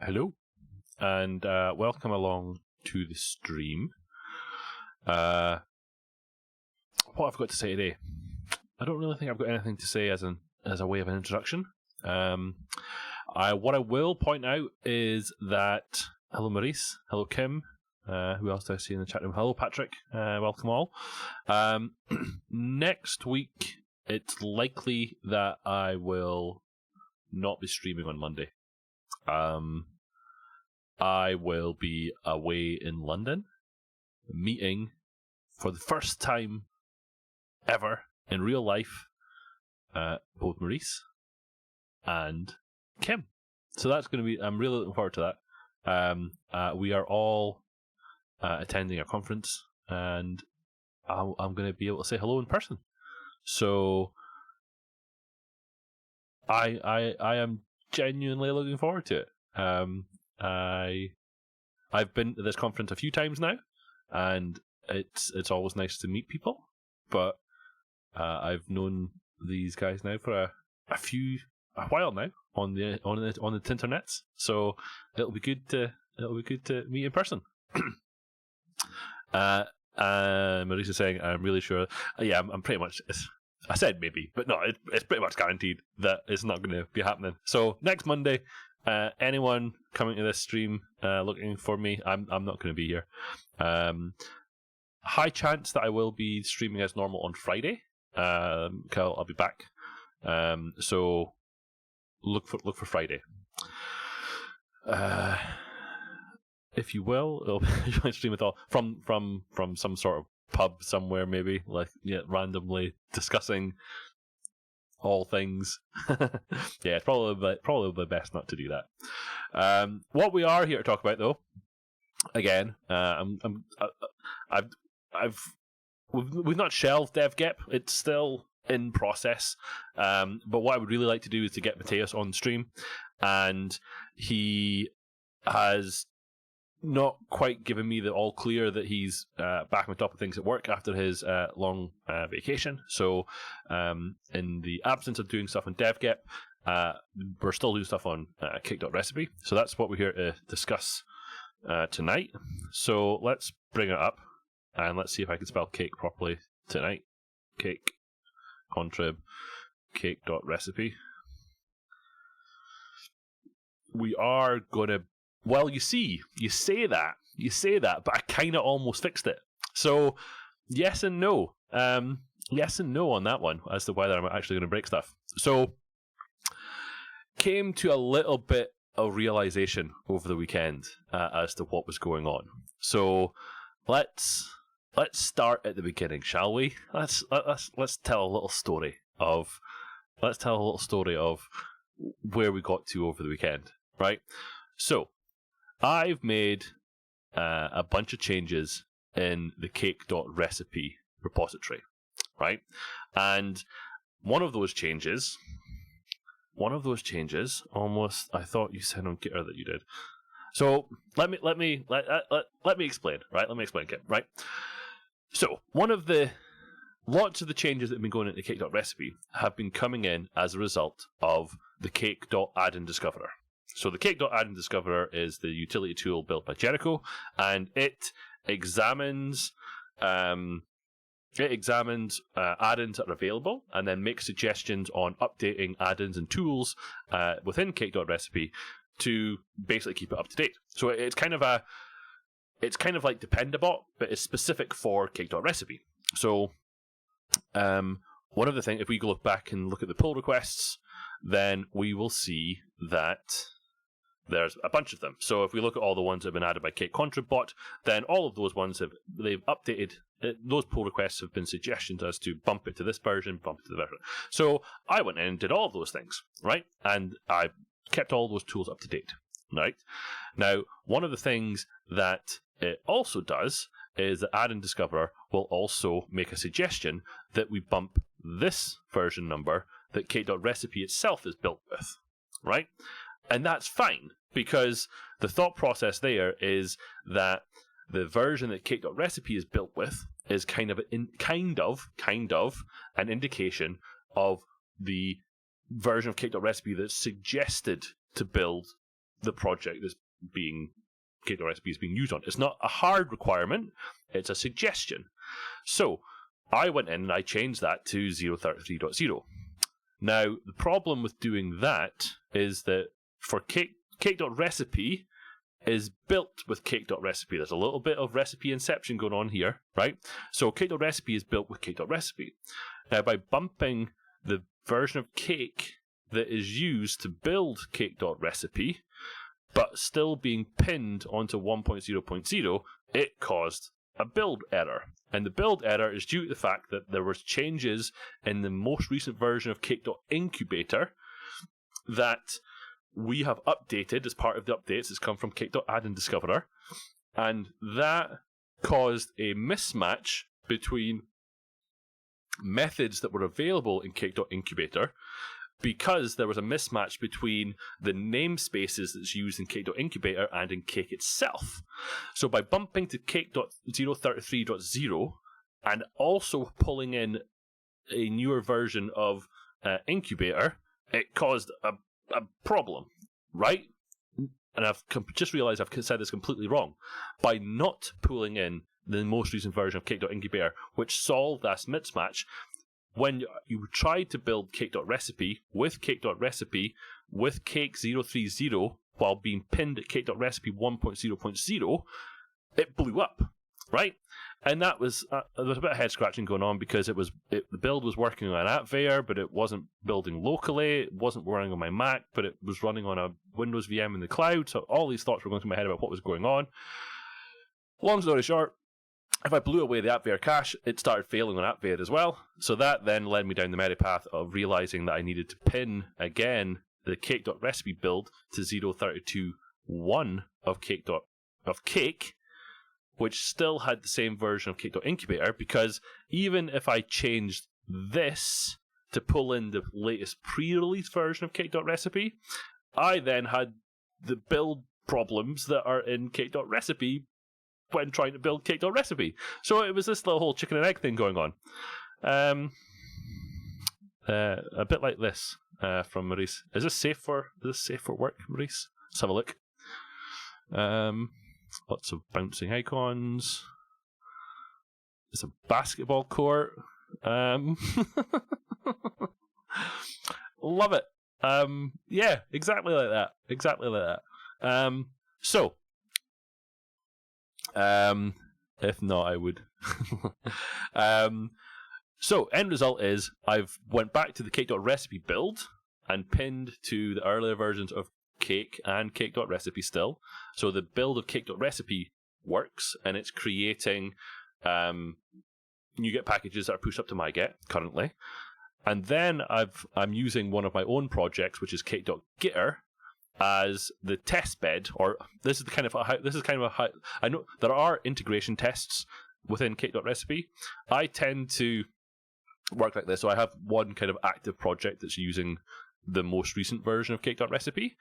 Hello, and welcome along to the stream. What have I got to say today? I don't really think I've got anything to say as a way of an introduction. What I will point out is that hello Maurice, hello Kim, who else do I see in the chat room? Hello Patrick, welcome all. Next week, it's likely that I will not be streaming on Monday. I will be away in London, meeting for the first time ever in real life both Maurice and Kim. So that's going to be, I'm really looking forward to that. We are all attending a conference, and I'm going to be able to say hello in person. So I am genuinely looking forward to it. I've been to this conference a few times now, and it's always nice to meet people. But I've known these guys now for a while now on the internets, so it'll be good to meet in person. Maurice is saying, I'm really sure. Yeah, I'm pretty much. I said maybe, but no, it's pretty much guaranteed that it's not going to be happening. So next Monday, anyone coming to this stream looking for me, I'm not going to be here. High chance that I will be streaming as normal on Friday. I'll be back. So look for Friday. If you will, it'll be stream it all from some sort of pub somewhere, maybe, like, yeah, randomly discussing all things. Yeah, it's probably best not to do that. What we are here to talk about, though, again, we've not shelved DevGep. It's still in process. But what I would really like to do is to get Mateus on stream, and he has not quite given me the all clear that he's back on top of things at work after his long vacation. So in the absence of doing stuff on DevGep, we're still doing stuff on Cake.Recipe. So that's what we're here to discuss tonight. So let's bring it up, and let's see if I can spell cake properly tonight. Cake, contrib, Cake.Recipe. We are going to... Well, you say that, but I kind of almost fixed it. So, yes and no. Yes and no on that one as to whether I'm actually going to break stuff. So, came to a little bit of realization over the weekend as to what was going on. So, let's start at the beginning, shall we? Let's tell a little story of where we got to over the weekend, right? So, I've made a bunch of changes in the Cake.Recipe repository, right? And one of those changes, almost, I thought you said on Gitter that you did. So let me explain, right? Let me explain, Kit, right? So lots of the changes that have been going into Cake.Recipe have been coming in as a result of the Cake.Add-in Discoverer. So the Cake.Add-in Discoverer is the utility tool built by Jericho, and it examines add-ins that are available, and then makes suggestions on updating add-ins and tools within Cake.Recipe to basically keep it up to date. So it's kind of like Dependabot, but it's specific for Cake.Recipe. So one of the things, if we look back and look at the pull requests, then we will see that there's a bunch of them. So if we look at all the ones that have been added by Cake Contribot, then all of those ones they've updated. Those pull requests have been suggestions as to bump it to this version, bump it to the version. So I went in and did all of those things, right? And I kept all those tools up to date, right? Now, one of the things that it also does is that Add-in Discoverer will also make a suggestion that we bump this version number that Cake.Recipe itself is built with, right? And that's fine, because the thought process there is that the version that Cake.Recipe is built with is kind of an indication of the version of Cake.Recipe that's suggested to build the project that's being Cake.Recipe is being used on. It's not a hard requirement, it's a suggestion. So I went in and I changed that to 033.0. Now, the problem with doing that is that for Cake.Recipe is built with Cake.Recipe. There's a little bit of recipe inception going on here, right? So Cake.Recipe is built with Cake.Recipe. Now, by bumping the version of Cake that is used to build Cake.Recipe, but still being pinned onto 1.0.0, it caused a build error. And the build error is due to the fact that there was changes in the most recent version of Cake.Incubator that we have updated as part of the updates. It's come from Cake.Add-in Discoverer, and that caused a mismatch between methods that were available in Cake.Incubator, because there was a mismatch between the namespaces that's used in Cake.Incubator and in Cake itself. So by bumping to Cake.033.0 and also pulling in a newer version of Incubator, it caused a problem, right? And I've just realized I've said this completely wrong. By not pulling in the most recent version of Cake.Incubator, which solved that mismatch, when you tried to build Cake.Recipe with Cake.Recipe with Cake 030 while being pinned at Cake.Recipe 1.0.0, it blew up, right? And that was there was a bit of head scratching going on, because the build was working on AppVeyor, but it wasn't building locally. It wasn't running on my Mac, but it was running on a Windows VM in the cloud. So all these thoughts were going through my head about what was going on. Long story short, if I blew away the AppVeyor cache, it started failing on AppVeyor as well. So that then led me down the merry path of realizing that I needed to pin again the Cake.Recipe build to 032.1 of Cake, which still had the same version of Cake.Incubator, because even if I changed this to pull in the latest pre-release version of Cake.Recipe, I then had the build problems that are in Cake.Recipe when trying to build Cake.Recipe. So it was this little whole chicken and egg thing going on. A bit like this from Maurice. Is this safe for work, Maurice? Let's have a look. Lots of bouncing icons. It's a basketball court. Love it. Yeah, exactly like that. If not, I would. So end result is I've went back to the Cake.Recipe build and pinned to the earlier versions of Cake and Cake.Recipe still. So the build of Cake.Recipe works, and it's creating NuGet packages that are pushed up to MyGet currently. And then I'm using one of my own projects, which is Cake.Gitter, as the test bed. Or this is kind of a I know there are integration tests within Cake.Recipe. I tend to work like this. So I have one kind of active project that's using the most recent version of Cake.Recipe,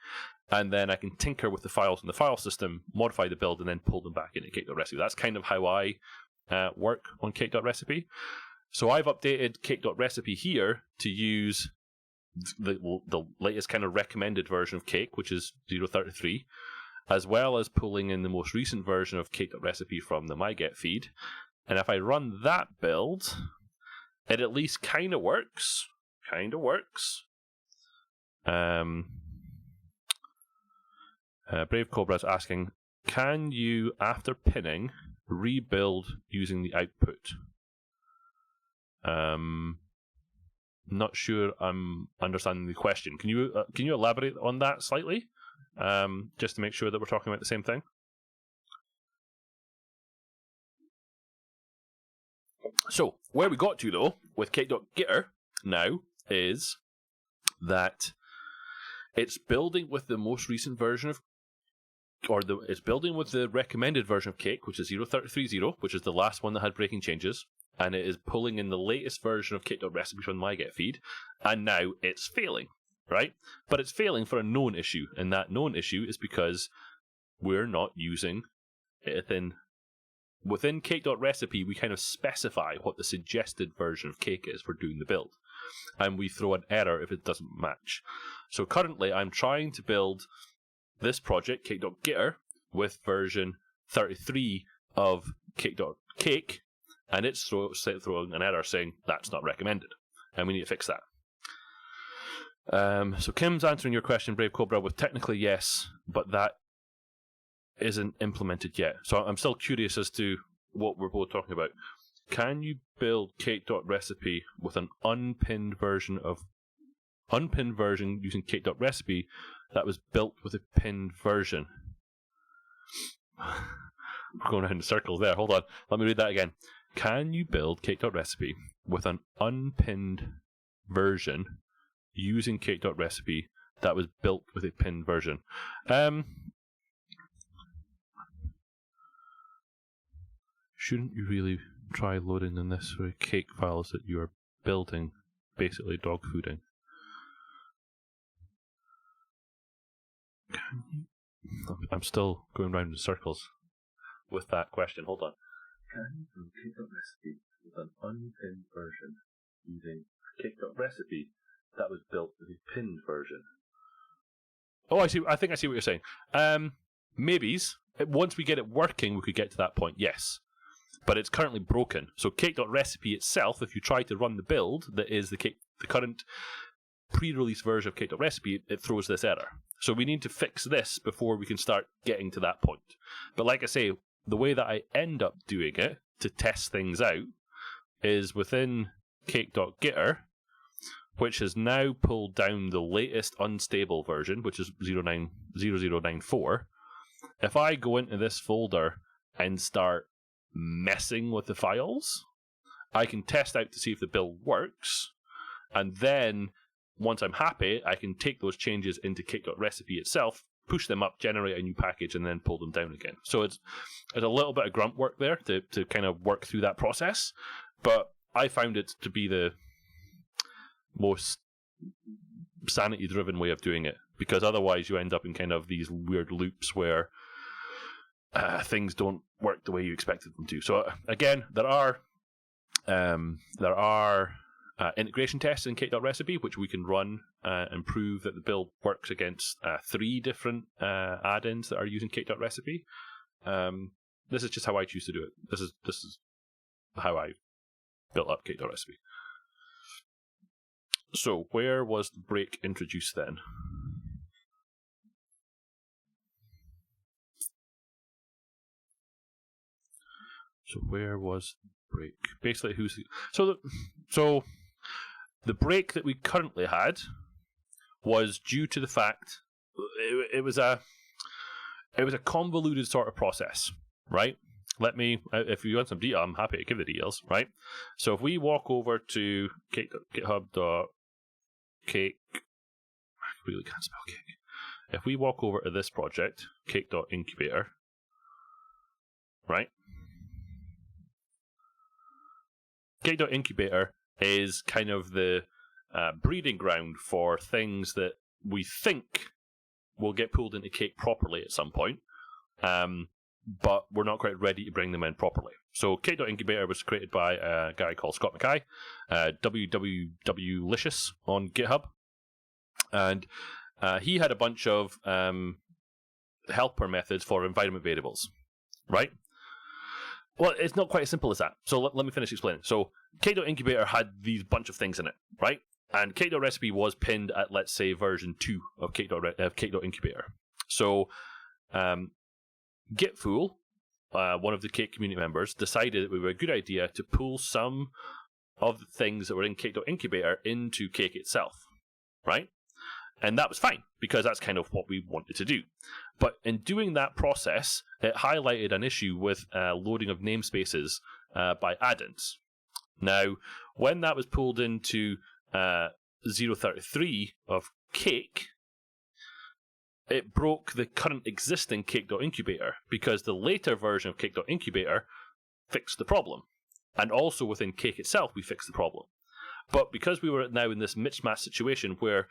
and then I can tinker with the files in the file system, modify the build, and then pull them back into Cake.Recipe. That's kind of how I work on Cake.Recipe. So I've updated Cake.Recipe here to use the latest kind of recommended version of Cake, which is 033, as well as pulling in the most recent version of Cake.Recipe from the MyGet feed. And if I run that build, it at least kind of works. Brave Cobra's asking, can you, after pinning, rebuild using the output? Not sure I'm understanding the question. Can you elaborate on that slightly, just to make sure that we're talking about the same thing? So where we got to though with Cake.Gitter now is that it's building with the most recent version of, it's building with the recommended version of Cake, which is 033.0, which is the last one that had breaking changes, and it is pulling in the latest version of Cake.Recipe from the MyGet feed, and now it's failing, right? But it's failing for a known issue, and that known issue is because we're not using it within Cake.Recipe. We kind of specify what the suggested version of Cake is for doing the build, and we throw an error if it doesn't match. So currently I'm trying to build this project, Cake.Gitter, with version 33 of Cake, and it's throwing an error saying that's not recommended, and we need to fix that. So Kim's answering your question, Brave Cobra, with technically yes, but that isn't implemented yet. So I'm still curious as to what we're both talking about. Can you build Cake.Recipe with an unpinned version using Cake.Recipe that was built with a pinned version? We're going around in circles there. Hold on. Let me read that again. Can you build Cake.Recipe with an unpinned version using Cake.Recipe that was built with a pinned version? Shouldn't you really try loading in this cake files that you are building, basically dog fooding? I'm still going round in circles with that question. Hold on. Can you build Cake.Recipe with an unpinned version using Cake.Recipe that was built with a pinned version? Oh, I see. I think I see what you're saying. Maybes. Once we get it working, we could get to that point. Yes, but it's currently broken. So Cake.Recipe itself, if you try to run the build that is the current pre-release version of Cake.Recipe, it throws this error. So we need to fix this before we can start getting to that point. But like I say, the way that I end up doing it to test things out is within Cake.Gitter, which has now pulled down the latest unstable version, which is 0094. If I go into this folder and start messing with the files, I can test out to see if the build works, and then once I'm happy, I can take those changes into Cake.Recipe itself, push them up, generate a new package, and then pull them down again. So it's a little bit of grunt work there to kind of work through that process, but I found it to be the most sanity-driven way of doing it, because otherwise you end up in kind of these weird loops where things don't work the way you expected them to. So again, there are integration tests in Cake.Recipe, which we can run and prove that the build works against 3 different add-ins that are using Cake.Recipe. This is just how I choose to do it. This is how I built up Cake.Recipe. So where was the break introduced then? So where was the break? Basically, so the break that we currently had was due to the fact it was a convoluted sort of process, right? If you want some detail, I'm happy to give the details, right? So if we walk over to GitHub.cake, I really can't spell cake. If we walk over to this project, Cake.Incubator, right? Cake.Incubator is kind of the breeding ground for things that we think will get pulled into Cake properly at some point, but we're not quite ready to bring them in properly. So Cake.Incubator was created by a guy called Scott Mackay, www.licious on GitHub, and he had a bunch of helper methods for environment variables, right? Well, it's not quite as simple as that. So let me finish explaining. So Cake.Incubator had these bunch of things in it, right? And Cake.Recipe was pinned at, let's say, version 2 of Cake.Incubator. So Gitfool, one of the Cake community members, decided it would be a good idea to pull some of the things that were in Cake.Incubator into Cake itself, right? And that was fine, because that's kind of what we wanted to do. But in doing that process, it highlighted an issue with loading of namespaces by add-ins. Now, when that was pulled into 033 of Cake, it broke the current existing Cake.Incubator, because the later version of Cake.Incubator fixed the problem. And also within Cake itself, we fixed the problem. But because we were now in this mismatch situation where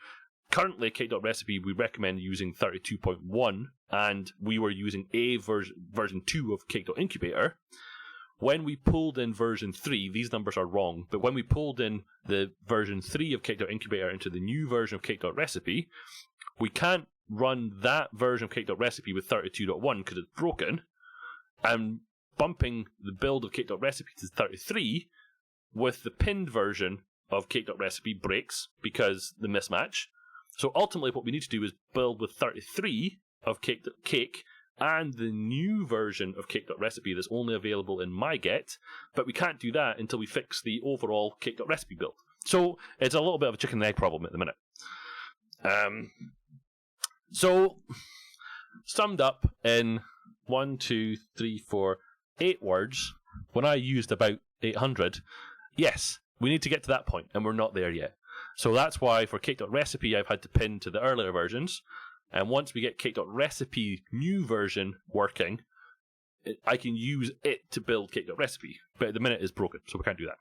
currently, Cake.Recipe, we recommend using 32.1, and we were using version 2 of Cake.Incubator. When we pulled in version 3, these numbers are wrong, but when we pulled in the version 3 of Cake.Incubator into the new version of Cake.Recipe, we can't run that version of Cake.Recipe with 32.1 because it's broken, and bumping the build of Cake.Recipe to 33 with the pinned version of Cake.Recipe breaks because the mismatch. So ultimately what we need to do is build with 33 of Cake and the new version of Cake.Recipe that's only available in MyGet, but we can't do that until we fix the overall Cake.Recipe build. So it's a little bit of a chicken and egg problem at the minute. So summed up in 8 words, when I used about 800, yes, we need to get to that point, and we're not there yet. So that's why for Cake.Recipe I've had to pin to the earlier versions, and once we get Cake.Recipe new version working, I can use it to build Cake.Recipe, but at the minute it's broken, so we can't do that.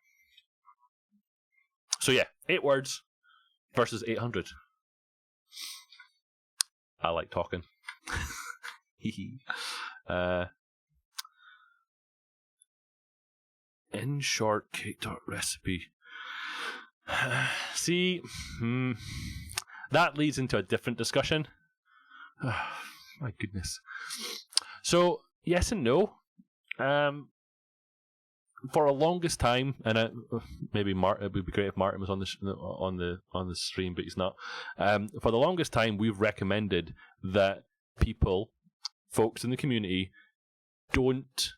So yeah, 8 words versus 800. I like talking. In short, Cake.Recipe. See, that leads into a different discussion. My goodness. So, yes and no. For a longest time, and maybe it would be great if Martin was on the stream, but he's not. For the longest time, we've recommended that folks in the community, don't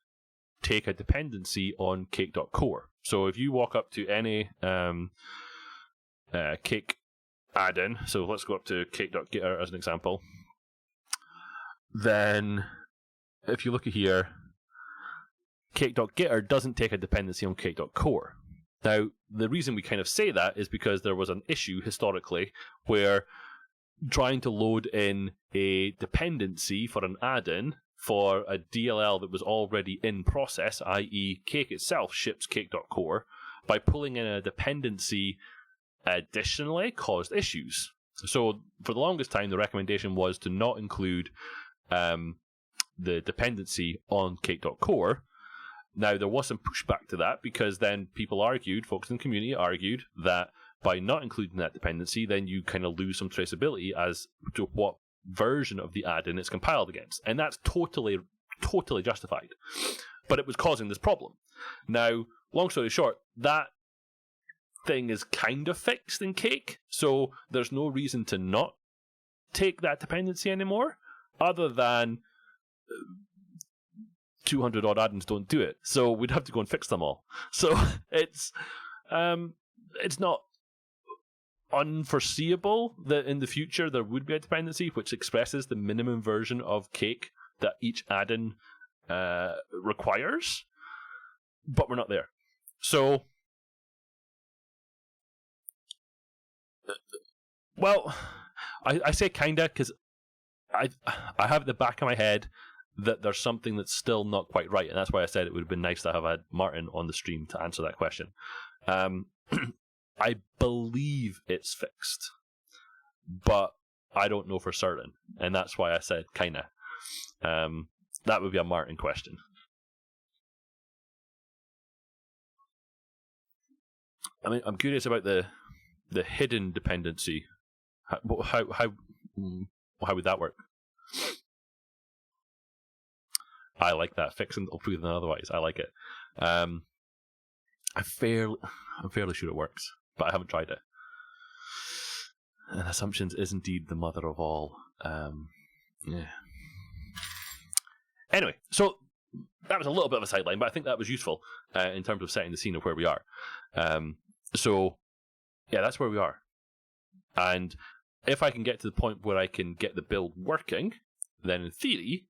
take a dependency on Cake.Core. So if you walk up to any Cake add-in, so let's go up to Cake.Getter as an example, then if you look at here, Cake.Getter doesn't take a dependency on Cake.Core. Now, the reason we kind of say that is because there was an issue historically where trying to load in a dependency for an add-in for a DLL that was already in process, i.e. Cake itself ships Cake.Core, by pulling in a dependency additionally caused issues. So for the longest time, the recommendation was to not include the dependency on Cake.Core. Now, there was some pushback to that because then folks in the community argued that by not including that dependency, then you kind of lose some traceability as to what version of the add-in it's compiled against. And that's totally justified. But it was causing this problem. Now, long story short, that thing is kind of fixed in Cake, so there's no reason to not take that dependency anymore, other than 200 odd add-ins don't do it, so we'd have to go and fix them all. So it's not unforeseeable that in the future there would be a dependency which expresses the minimum version of Cake that each add-in requires, but we're not there. So, well, I say kinda because I have at the back of my head that there's something that's still not quite right, and that's why I said it would have been nice to have had Martin on the stream to answer that question. I believe it's fixed, but I don't know for certain, and that's why I said kinda. That would be a Martin question. I mean, I'm curious about the hidden dependency. How would that work? I like that. Fixing upper than otherwise. I like it. I'm fairly sure it works, but I haven't tried it. And assumptions is indeed the mother of all. Yeah. Anyway, so that was a little bit of a sideline, but I think that was useful in terms of setting the scene of where we are. So, yeah, that's where we are. And if I can get to the point where I can get the build working, then in theory,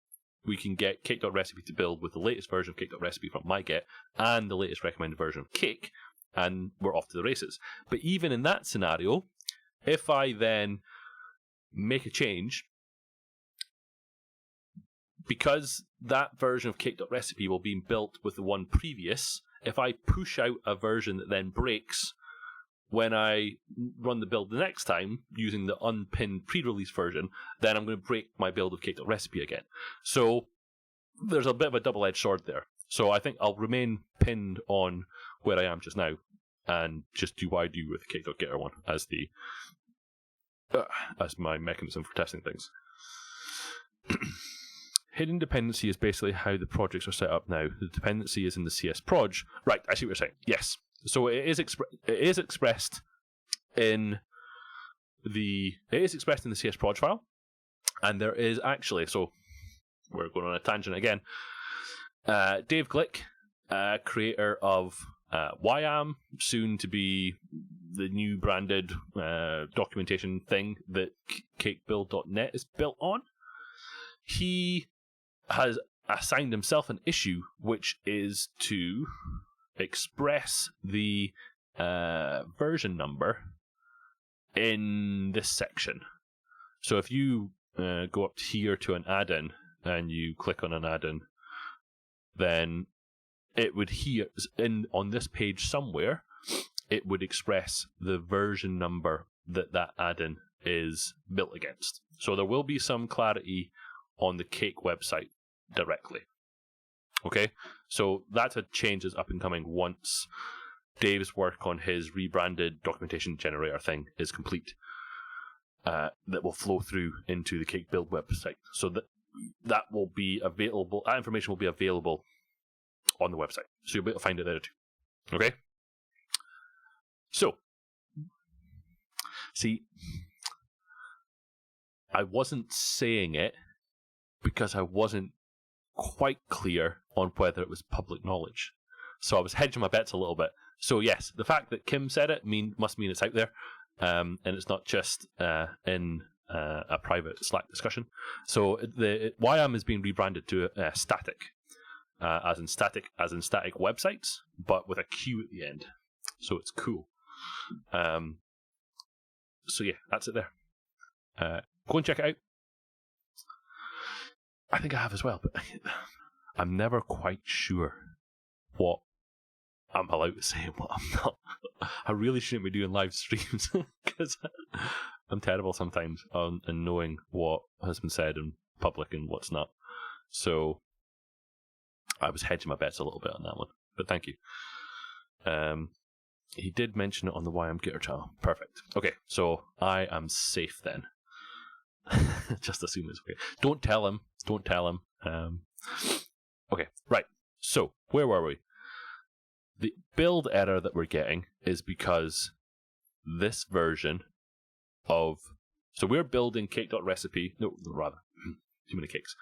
we can get Cake.Recipe to build with the latest version of Cake.Recipe from MyGet and the latest recommended version of Cake, and we're off to the races. But even in that scenario, if I then make a change, because that version of Cake.Recipe will be built with the one previous, if I push out a version that then breaks when I run the build the next time using the unpinned pre-release version, then I'm going to break my build of Cake.Recipe again. So there's a bit of a double-edged sword there. So I think I'll remain pinned on where I am just now and just do what I do with the Cake.Getter one as my mechanism for testing things. Hidden dependency is basically how the projects are set up now. The dependency is in the CS proj. Right, I see what you're saying. Yes. So it is expressed in the CS proj file, and there is actually, so we're going on a tangent again. Dave Glick, creator of YAM, soon to be the new branded documentation thing that cakebuild.net is built on. He has assigned himself an issue, which is to express the version number in this section. So if you go up here to an add-in and you click on an add-in, then it would on this page somewhere, it would express the version number that add-in is built against. So there will be some clarity on the Cake website directly. Okay, so that's a change that's up and coming once Dave's work on his rebranded documentation generator thing is complete. That will flow through into the Cake build website, so that will be available. That information will be available on the website, so you'll be able to find it there too. Okay. So, see, I wasn't saying it because I wasn't quite clear on whether it was public knowledge. So I was hedging my bets a little bit. So yes, the fact that Kim said it must mean it's out there, and it's not just in a private Slack discussion. So the YAM is being rebranded to static, as in static websites, but with a Q at the end. So it's cool. So yeah, that's it there. Go and check it out. I think I have as well, but I'm never quite sure what I'm allowed to say and what I'm not. I really shouldn't be doing live streams because I'm terrible sometimes in knowing what has been said in public and what's not. So I was hedging my bets a little bit on that one, but thank you. He did mention it on the YM Gitter channel. Perfect. Okay, so I am safe then. Just assume it's okay. Don't tell him. Okay, right. So, where were we? The build error that we're getting is because this version of... So we're building Cake.Recipe... No, rather, too many cakes.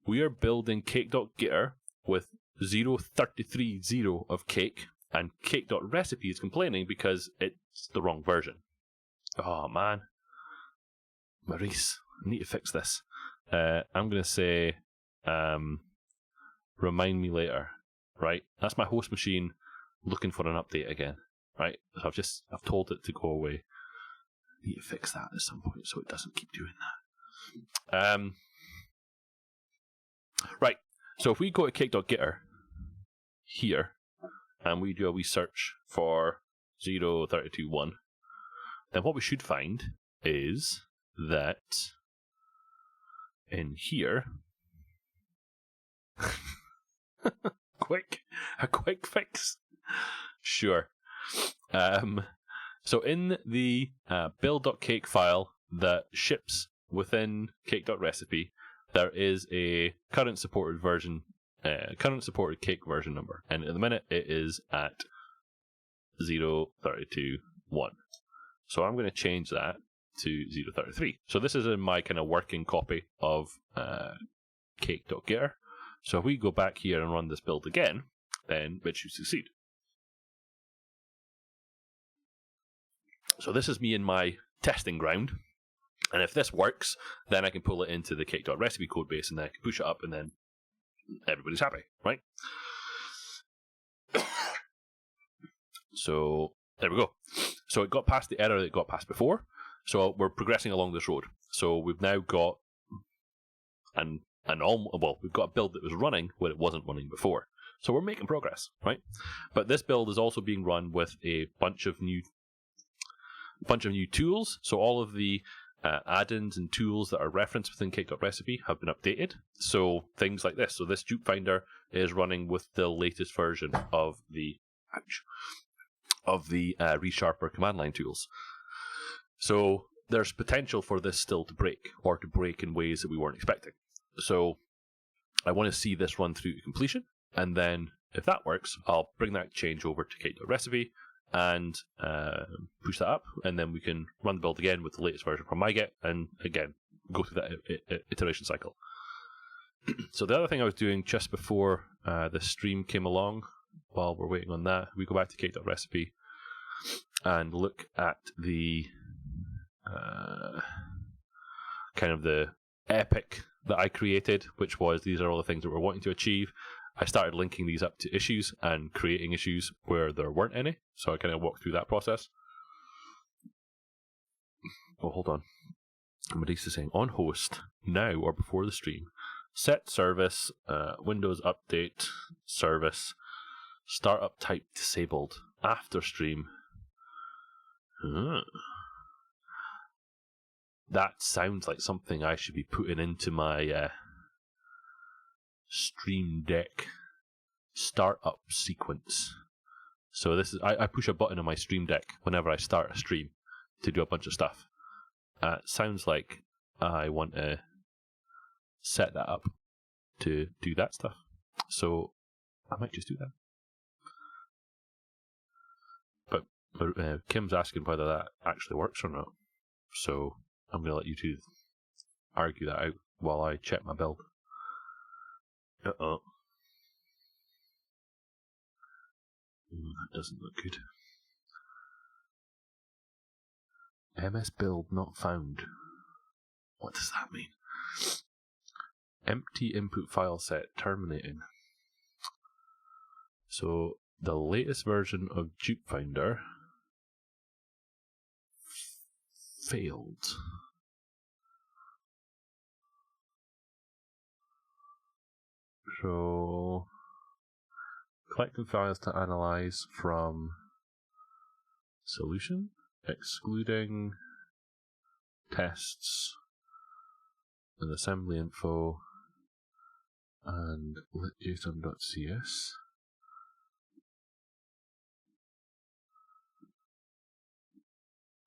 We are building Cake.Gitter with 0.33.0 of Cake, and Cake.Recipe is complaining because it's the wrong version. Oh, man. Maurice, I need to fix this. I'm going to say, remind me later, right? That's my host machine looking for an update again, right? So I've told it to go away. I need to fix that at some point so it doesn't keep doing that. Right, so if we go to Cake.Gitter here, and we do a wee search for 0.32.1, then what we should find is that in here, a quick fix. Sure. So in the build.cake file that ships within Cake.Recipe, there is a current supported Cake version number, and at the minute it is at 0.32.1. So I'm going to change that to 0.33. So this is in my kind of working copy of Cake.Gitter. So if we go back here and run this build again, then it should succeed. So this is me in my testing ground. And if this works, then I can pull it into the Cake.Recipe code base, and then I can push it up, and then everybody's happy, right? So there we go. So it got past the error that it got past before. So we're progressing along this road. So we've now got we've got a build that was running when it wasn't running before. So we're making progress, right? But this build is also being run with a bunch of new tools. So all of the add-ins and tools that are referenced within Cake.Recipe have been updated. So things like this. So this Dupe Finder is running with the latest version of the ReSharper command line tools. So there's potential for this still to break, or to break in ways that we weren't expecting. So I want to see this run through to completion, and then if that works, I'll bring that change over to Cake.Recipe and push that up, and then we can run the build again with the latest version from MyGet, and again go through that iteration cycle. So the other thing I was doing just before the stream came along, while we're waiting on that, we go back to Cake.Recipe and look at the kind of the epic that I created, which was these are all the things that we're wanting to achieve. I started linking these up to issues and creating issues where there weren't any. So I kind of walked through that process. Oh, hold on. Somebody's saying on host now or before the stream. Set service, Windows update service, startup type disabled after stream. That sounds like something I should be putting into my Stream Deck startup sequence. So this is I push a button on my Stream Deck whenever I start a stream to do a bunch of stuff. Sounds like I want to set that up to do that stuff. So I might just do that. But Kim's asking whether that actually works or not. So I'm going to let you two argue that out while I check my build. Uh-oh. That doesn't look good. MS build not found. What does that mean? Empty input file set terminating. So the latest version of Dupe Finder failed. So collecting files to analyze from solution, excluding tests and assembly info and litjson.cs.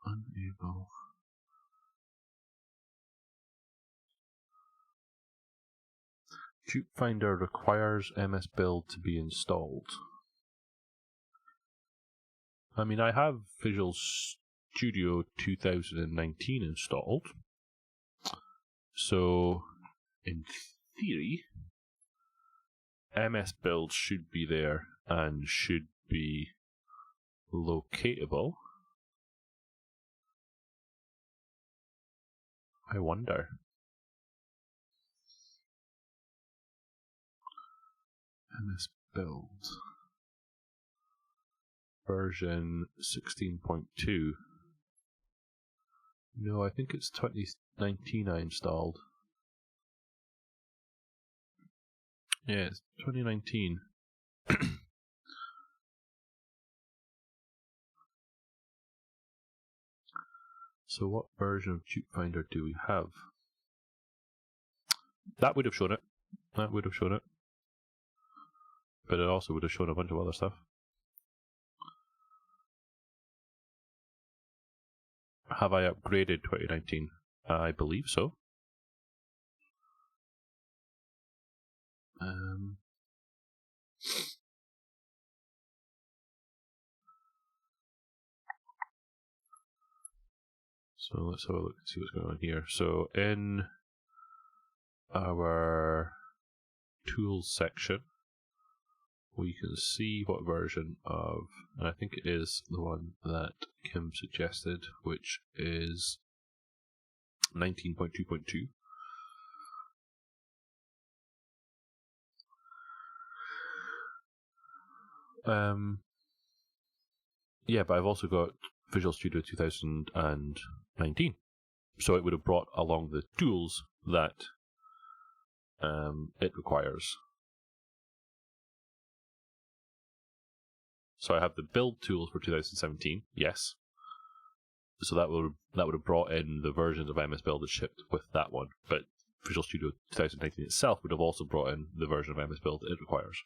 Unable. Dupe Finder requires MS Build to be installed. I mean, I have Visual Studio 2019 installed, so in theory, MS Build should be there and should be locatable. I wonder. MS Build version 16.2. No, I think it's 2019 I installed. Yeah, it's 2019. So what version of Dupe Finder do we have? That would have shown it. That would have shown it. But it also would have shown a bunch of other stuff. Have I upgraded 2019? I believe so. So let's have a look and see what's going on here. So in our tools section, we can see what version of, and I think it is the one that Kim suggested, which is 19.2.2. Yeah, but I've also got Visual Studio 2019. So it would have brought along the tools that it requires. So I have the build tools for 2017, yes. So that would have brought in the versions of MS Build that shipped with that one. But Visual Studio 2019 itself would have also brought in the version of MS Build it requires.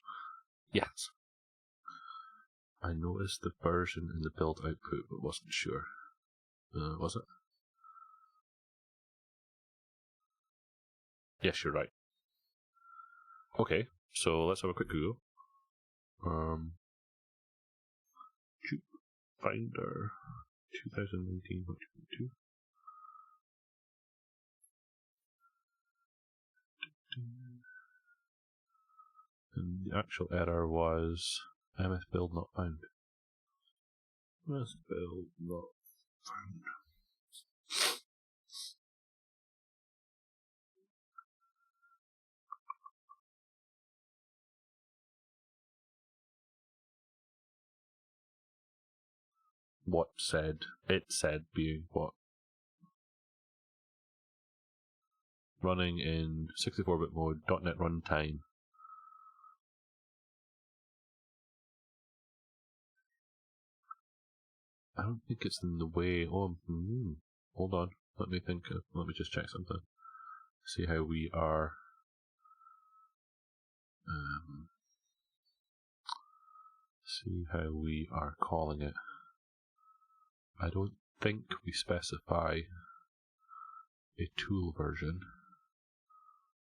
Yes. I noticed the version in the build output, but wasn't sure. Was it? Yes, you're right. Okay, so let's have a quick Google. Jupe Finder 2019.2. And the actual error was MS build not found. MS build not found. What said? It said being what? Running in 64-bit mode, .NET runtime. I don't think it's in the way. Oh, hold on. Let me think. Let me just check something. See how we are. See how we are calling it. I don't think we specify a tool version,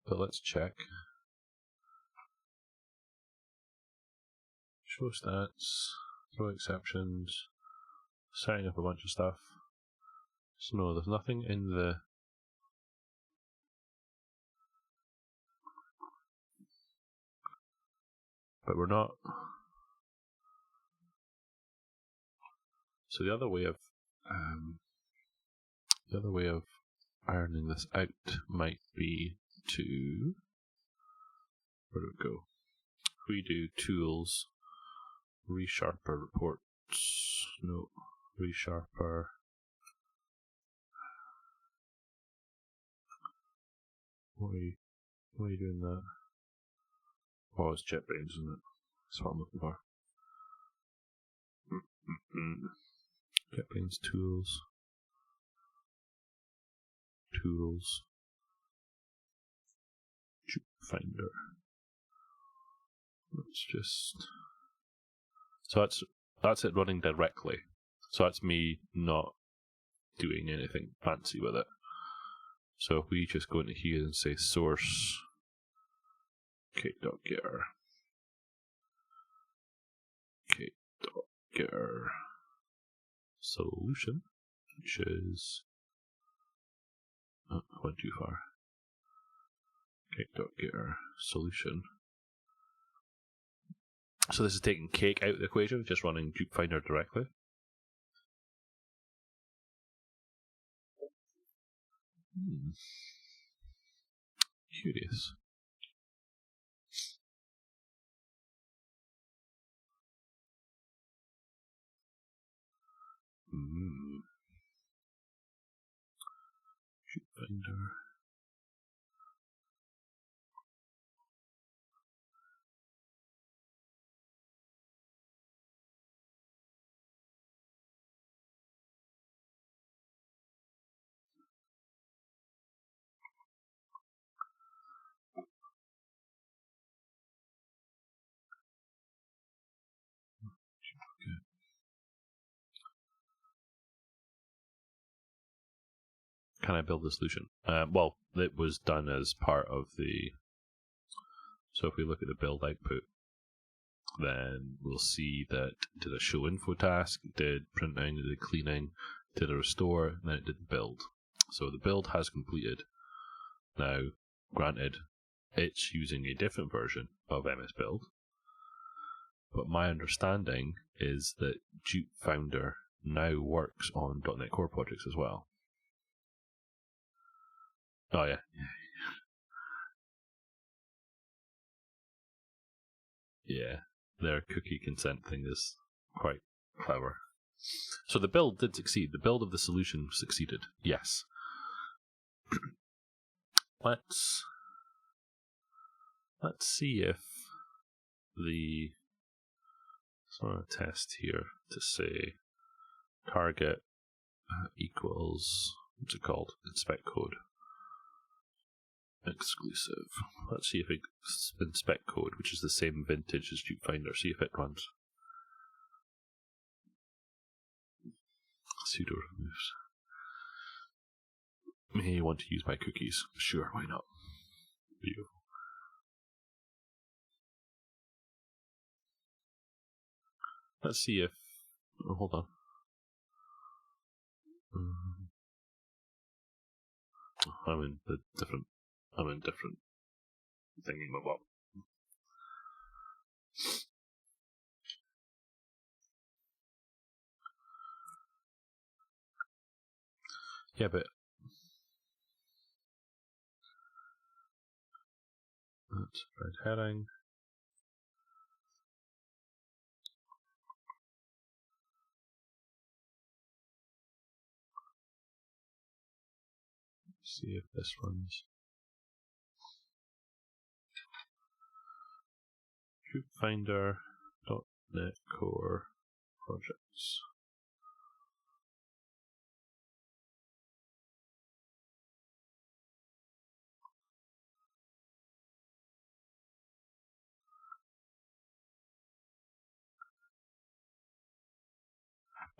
but let's check. Show stats, throw exceptions, setting up a bunch of stuff. So no, there's nothing in the... But we're not... So the other way of ironing this out might be to... Where do we go? We do tools, resharper reports, no, resharper. Why are you doing that? Oh, it's JetBrains, isn't it? That's what I'm looking for. JetBrains tools. Jupe Finder. Let's just... So that's it running directly. So that's me not doing anything fancy with it. So if we just go into here and say source Cake.Getter solution, which is... Oh, I went too far. Cake.Getter solution. So this is taking Cake out of the equation, just running Jupe Finder directly. Curious. Jupe Finder. Can I build the solution? Well, it was done as part of the... So if we look at the build output, then we'll see that it did a show info task, did printing, did cleaning, did a restore, and then it did build. So the build has completed. Now, granted, it's using a different version of MS Build, but my understanding is that Jupe Finder now works on .NET Core projects as well. Oh yeah. Yeah, their cookie consent thing is quite clever. So the build did succeed. The build of the solution succeeded. Yes. Let's see if the... So I'm going to test here to say target equals, what's it called? Inspect code. Exclusive. Let's see if it's inspect code, which is the same vintage as Jupe Finder. See if it runs. Sudo removes. May want to use my cookies. Sure, why not? Beautiful. Let's see if. Oh, hold on. I'm in different thinking about. Yeah, but that's red herring. See if this runs. CubeFinder.net Core projects.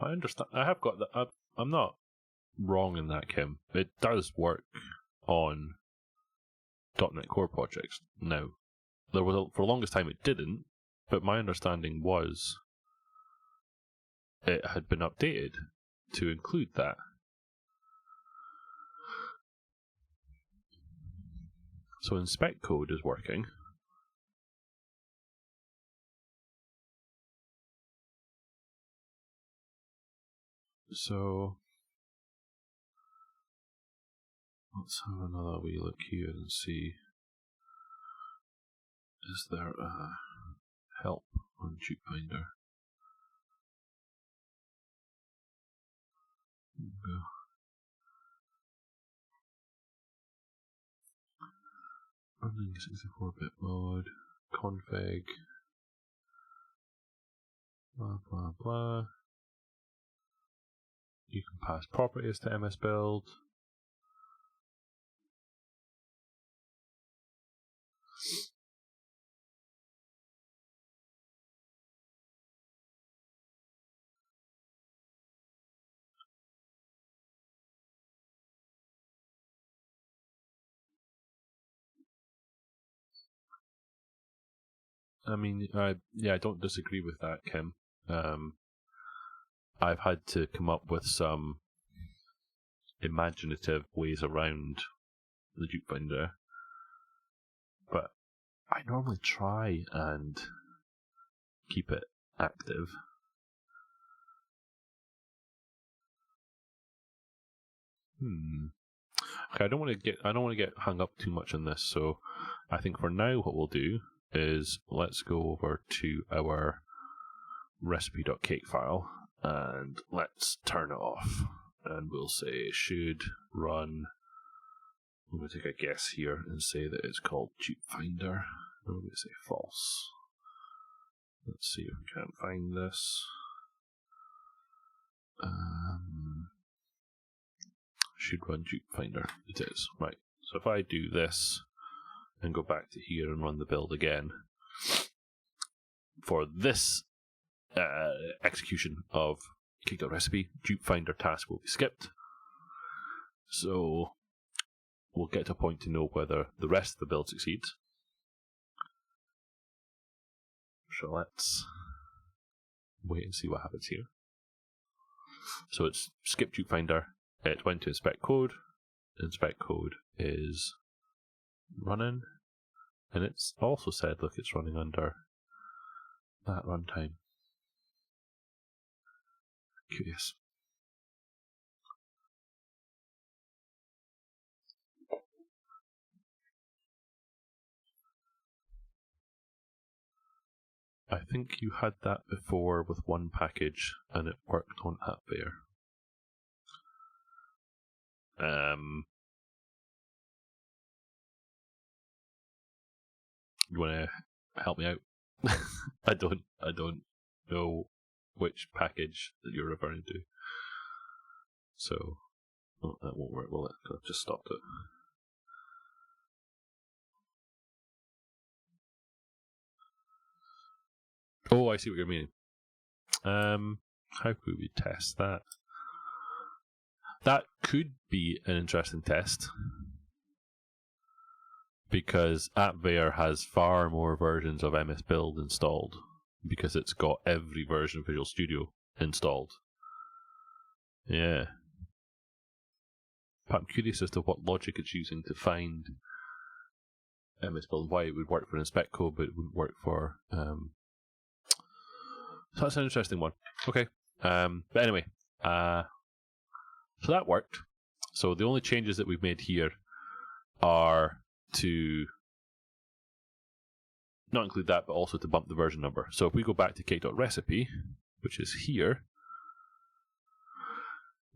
I understand. I have got that. I'm not wrong in that, Kim. It does work on .NET Core projects. Now, for the longest time it didn't, but my understanding was it had been updated to include that. So inspect code is working. So let's have another wee look here and see. Is there a help on TubeFinder? Go. Running 64-bit mode, config, blah blah blah. You can pass properties to MS Build. I mean, I don't disagree with that, Kim. I've had to come up with some imaginative ways around the TubeFinder, but I normally try and keep it active. Okay, I don't want to get hung up too much on this, so I think for now what we'll do is let's go over to our recipe.cake file and let's turn it off. And we'll say should run. I'm going to take a guess here and say that it's called TubeFinder. I'm going to say false. Let's see if we can find this. Should run TubeFinder. It is. Right. So if I do this and go back to here and run the build again, for this execution of Cake.Recipe, TubeFinder task will be skipped. So we'll get to a point to know whether the rest of the build succeeds. So let's wait and see what happens here. So it's skipped TubeFinder. It went to inspect code. Inspect code is running. And it's also said, look, it's running under that runtime. Curious. I think you had that before with one package and it worked on AppBear. You want to help me out? I don't know which package that you're referring to. So, that won't work, will it? I've just stopped it. Oh, I see what you're meaning. How could we test that? That could be an interesting test. because AppVeyor has far more versions of MS Build installed because it's got every version of Visual Studio installed. Yeah. But I'm curious as to what logic it's using to find MS Build and why it would work for Inspect Code, but it wouldn't work for. So that's an interesting one. Okay. But anyway, so that worked. So the only changes that we've made here are to not include that, but also to bump the version number. So if we go back to Cake.Recipe, which is here.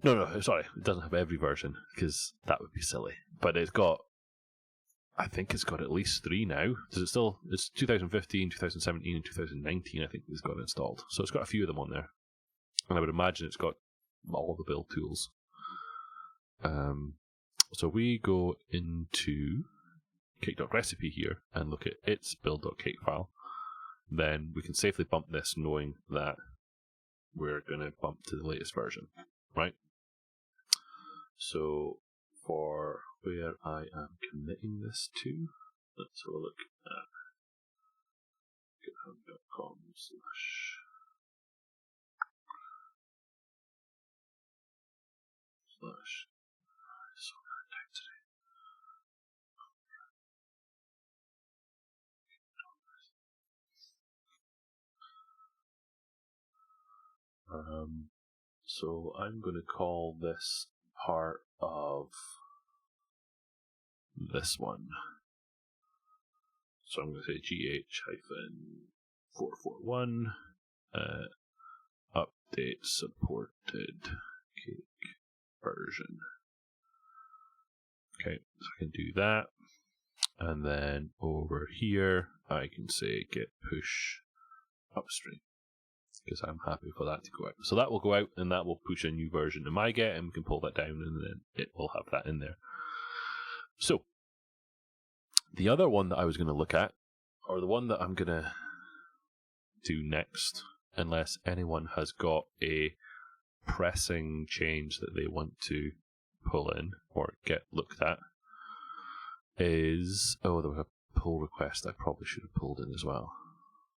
No, sorry, it doesn't have every version, because that would be silly. But it's got, I think it's got at least 3 now. Does it still? It's 2015, 2017, and 2019, I think it's got installed. So it's got a few of them on there. And I would imagine it's got all the build tools. So we go into Cake.Recipe here and look at its build.cake file. Then we can safely bump this knowing that we're going to bump to the latest version, right? So for where I am committing this to, let's have a look at github.com/ so I'm going to call this part of this one. So I'm going to say gh-441 update supported cake version. Okay, so I can do that. And then over here, I can say git push upstream, because I'm happy for that to go out. So that will go out, and that will push a new version to my Get, and we can pull that down, and then it will have that in there. So the other one that I was going to look at, or the one that I'm going to do next, unless anyone has got a pressing change that they want to pull in or get looked at, is, there was a pull request I probably should have pulled in as well.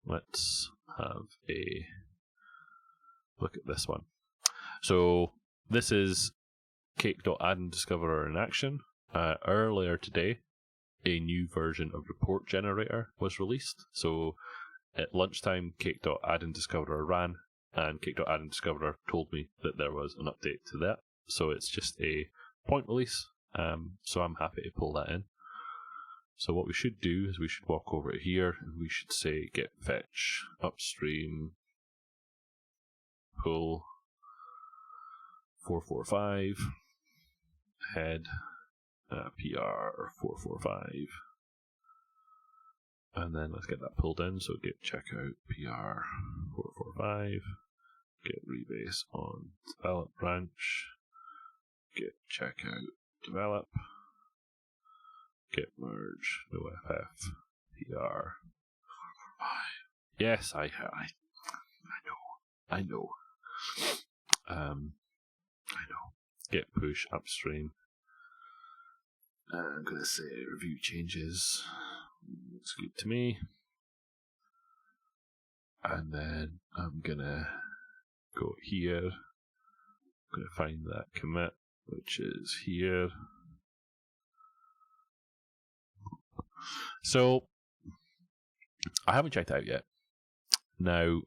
Let's have a look at this one. So this is Cake.AddInDiscoverer in action. Earlier today, a new version of Report Generator was released. So at lunchtime, Cake.AddInDiscoverer ran, and Cake.AddInDiscoverer told me that there was an update to that. So it's just a point release. So I'm happy to pull that in. So what we should do is we should walk over to here, and we should say git fetch upstream pull 445 head PR 445, and then let's get that pulled in. So git checkout PR 445, git rebase on develop branch, git checkout develop, git merge no ff PR 445. Yes, I know. Git push upstream. I'm going to say review changes. Looks good to me. And then I'm going to go here. I'm going to find that commit, which is here. So I haven't checked it out yet. Now,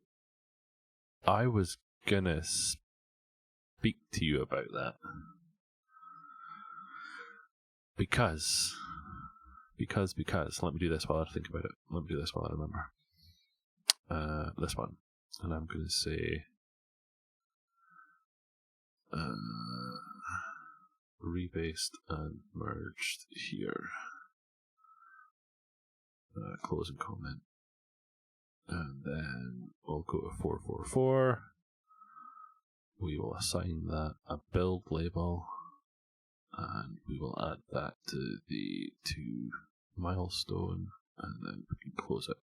I was going to speak to you about that. Because, let me do this while I think about it. Let me do this while I remember. This one. And I'm going to say rebased and merged here. Close and comment. And then we'll go to 444. We will assign that a build label. And we will add that to the to milestone, and then we can close it.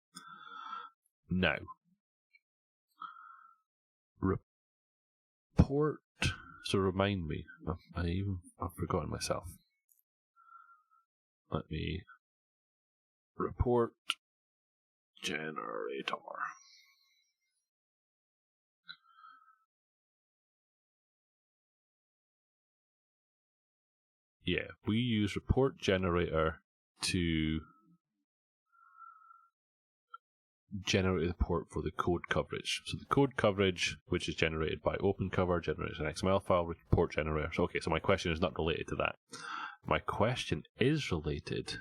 Now, report. So remind me. I've forgotten myself. Let me report generator. Yeah, we use report generator to generate the report for the code coverage. So the code coverage, which is generated by OpenCover, generates an XML file with report generator. So, okay, so my question is not related to that. My question is related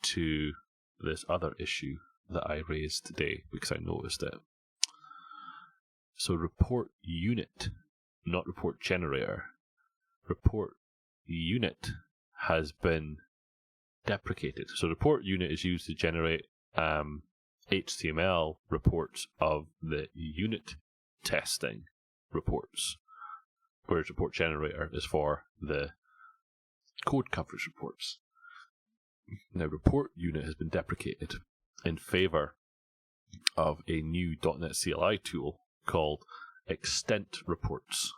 to this other issue that I raised today because I noticed it. So report unit, not report generator. Report unit has been deprecated. So report unit is used to generate HTML reports of the unit testing reports, whereas report generator is for the code coverage reports. Now, report unit has been deprecated in favor of a new .NET CLI tool called extent reports.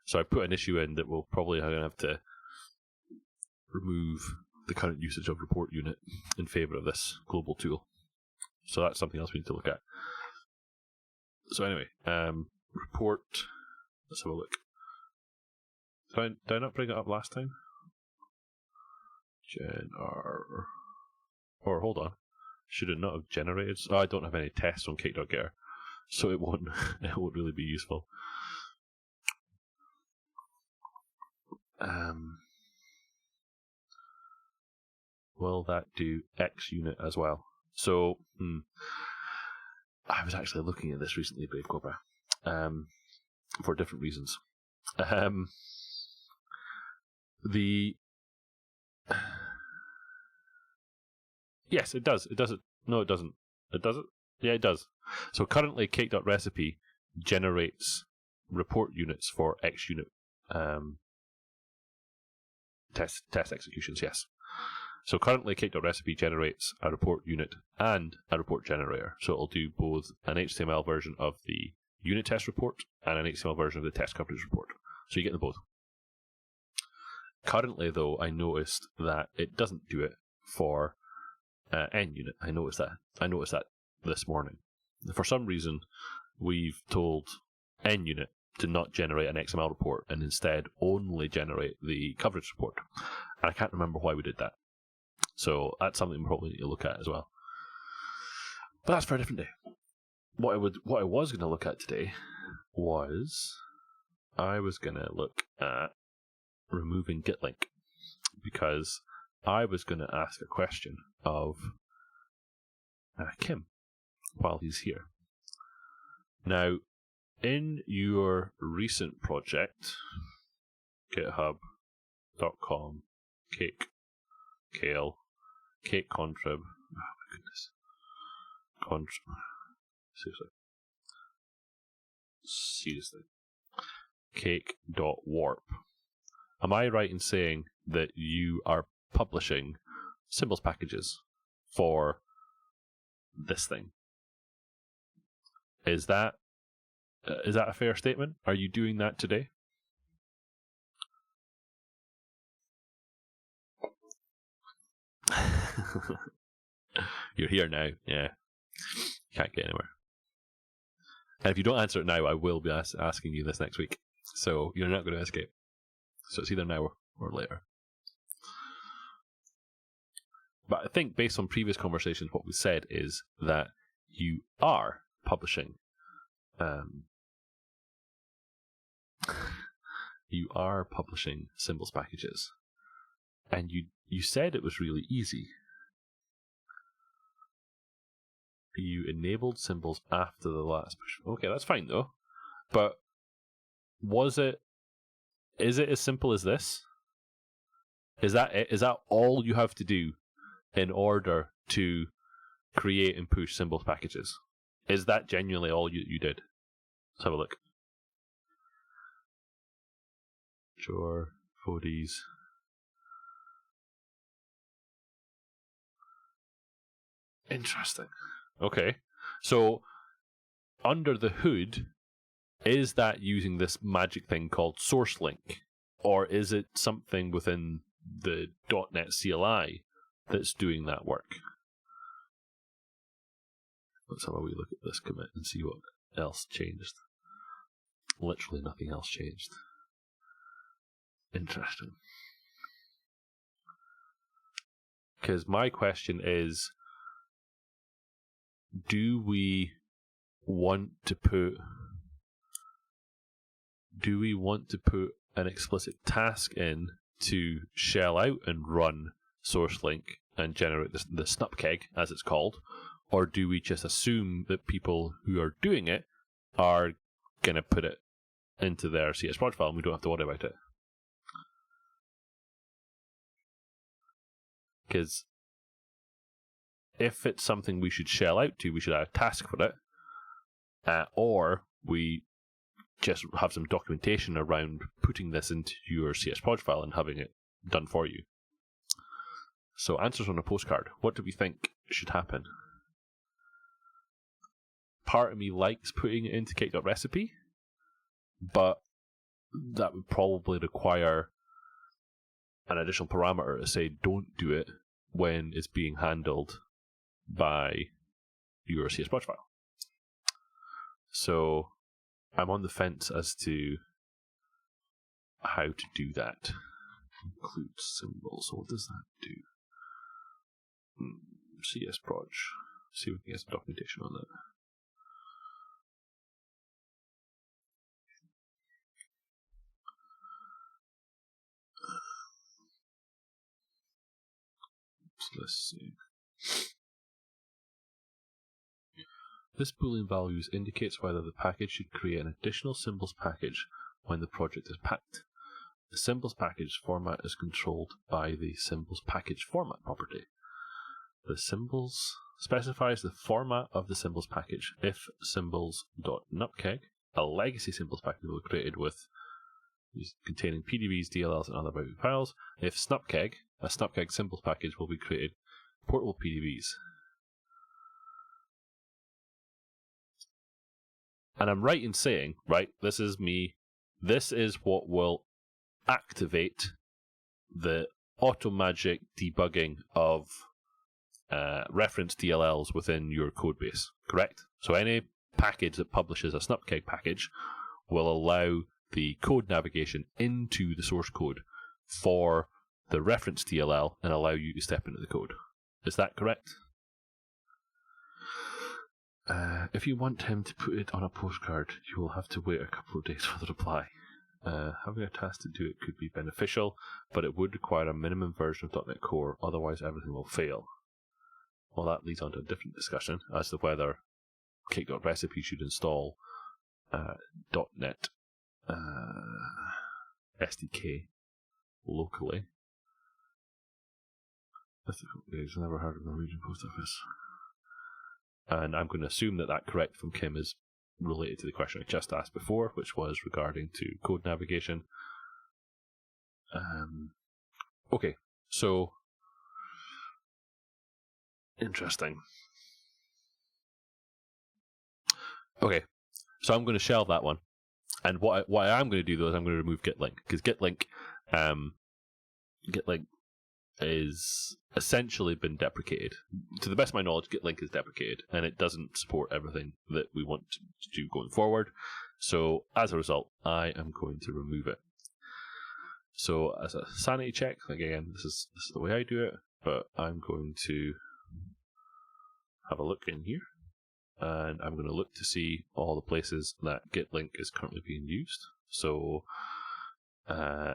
So I put an issue in that we'll probably have to remove the current usage of report unit in favor of this global tool. So that's something else we need to look at. So anyway, report. Let's have a look. Did I not bring it up last time? Or hold on. Should it not have generated? Oh, I don't have any tests on Cake.Get, so it won't really be useful. Will that do X unit as well? So, I was actually looking at this recently, Brave Cobra, for different reasons. Yes, it does. It does it. No, it doesn't. It does it? Yeah, it does. So currently, Cake.Recipe generates report units for X unit test executions, yes. So currently, Cake.Recipe generates a report unit and a report generator. So it'll do both an HTML version of the unit test report and an HTML version of the test coverage report. So you get them both. Currently, though, I noticed that it doesn't do it for NUnit. I noticed that this morning. For some reason, we've told NUnit to not generate an XML report and instead only generate the coverage report. And I can't remember why we did that. So that's something we probably need to look at as well. But that's for a different day. What I was going to look at today was I was going to look at removing GitLink, because I was going to ask a question of Kim while he's here. Now, in your recent project, github.com, Kale, Cake Contrib, oh my goodness, seriously, Cake.warp. Am I right in saying that you are publishing symbols packages for this thing? Is that a fair statement? Are you doing that today? You're here now, yeah. Can't get anywhere. And if you don't answer it now, I will be asking you this next week. So you're not going to escape. So it's either now or later. But I think based on previous conversations, what we said is that you are publishing symbols packages. And you said it was really easy. You enabled symbols after the last push. Okay, that's fine though. But is it as simple as this? Is that it? Is that all you have to do in order to create and push symbols packages? Is that genuinely all you did? Let's have a look. Sure, Fodies. Interesting. Okay, so under the hood, is that using this magic thing called source link, or is it something within the .NET CLI that's doing that work? Let's have a wee look at this commit and see what else changed. Literally nothing else changed. Interesting. Because my question is, do we want to put an explicit task in to shell out and run SourceLink and generate the snupkeg, as it's called, or do we just assume that people who are doing it are going to put it into their CS project file and we don't have to worry about it? Because if it's something we should shell out to, we should have a task for it, or we just have some documentation around putting this into your CS project file and having it done for you. So answers on a postcard. What do we think should happen? Part of me likes putting it into Cake.Recipe, but that would probably require an additional parameter to say don't do it when it's being handled by your CS project file. So I'm on the fence as to how to do that. Include symbols. So what does that do? CS proj. See if we can get some documentation on that. So let's see. This Boolean values indicates whether the package should create an additional symbols package when the project is packed. The symbols package format is controlled by the symbols package format property. The symbols specifies the format of the symbols package. If symbols.nupkeg, a legacy symbols package will be created with containing PDBs, DLLs, and other routing files. If snupkeg, a snupkeg symbols package will be created portable PDBs. And I'm right in saying, right, this is what will activate the automagic debugging of reference DLLs within your codebase, correct? So any package that publishes a snupkeg package will allow the code navigation into the source code for the reference DLL and allow you to step into the code. Is that correct? If you want him to put it on a postcard, you will have to wait a couple of days for the reply. Having a task to do it could be beneficial, but it would require a minimum version of .NET Core, otherwise everything will fail. Well, that leads on to a different discussion as to whether Cake.Recipe should install .NET SDK locally. I've never heard of Norwegian Post Office. And I'm going to assume that correct from Kim is related to the question I just asked before, which was regarding to code navigation. Okay, so interesting. Okay, so I'm going to shelve that one. And what I'm going to do though is I'm going to remove GitLink, because GitLink is essentially been deprecated. To the best of my knowledge, GitLink is deprecated, and it doesn't support everything that we want to do going forward. So as a result, I am going to remove it. So as a sanity check, again, this is the way I do it, but I'm going to have a look in here, and I'm going to look to see all the places that GitLink is currently being used. So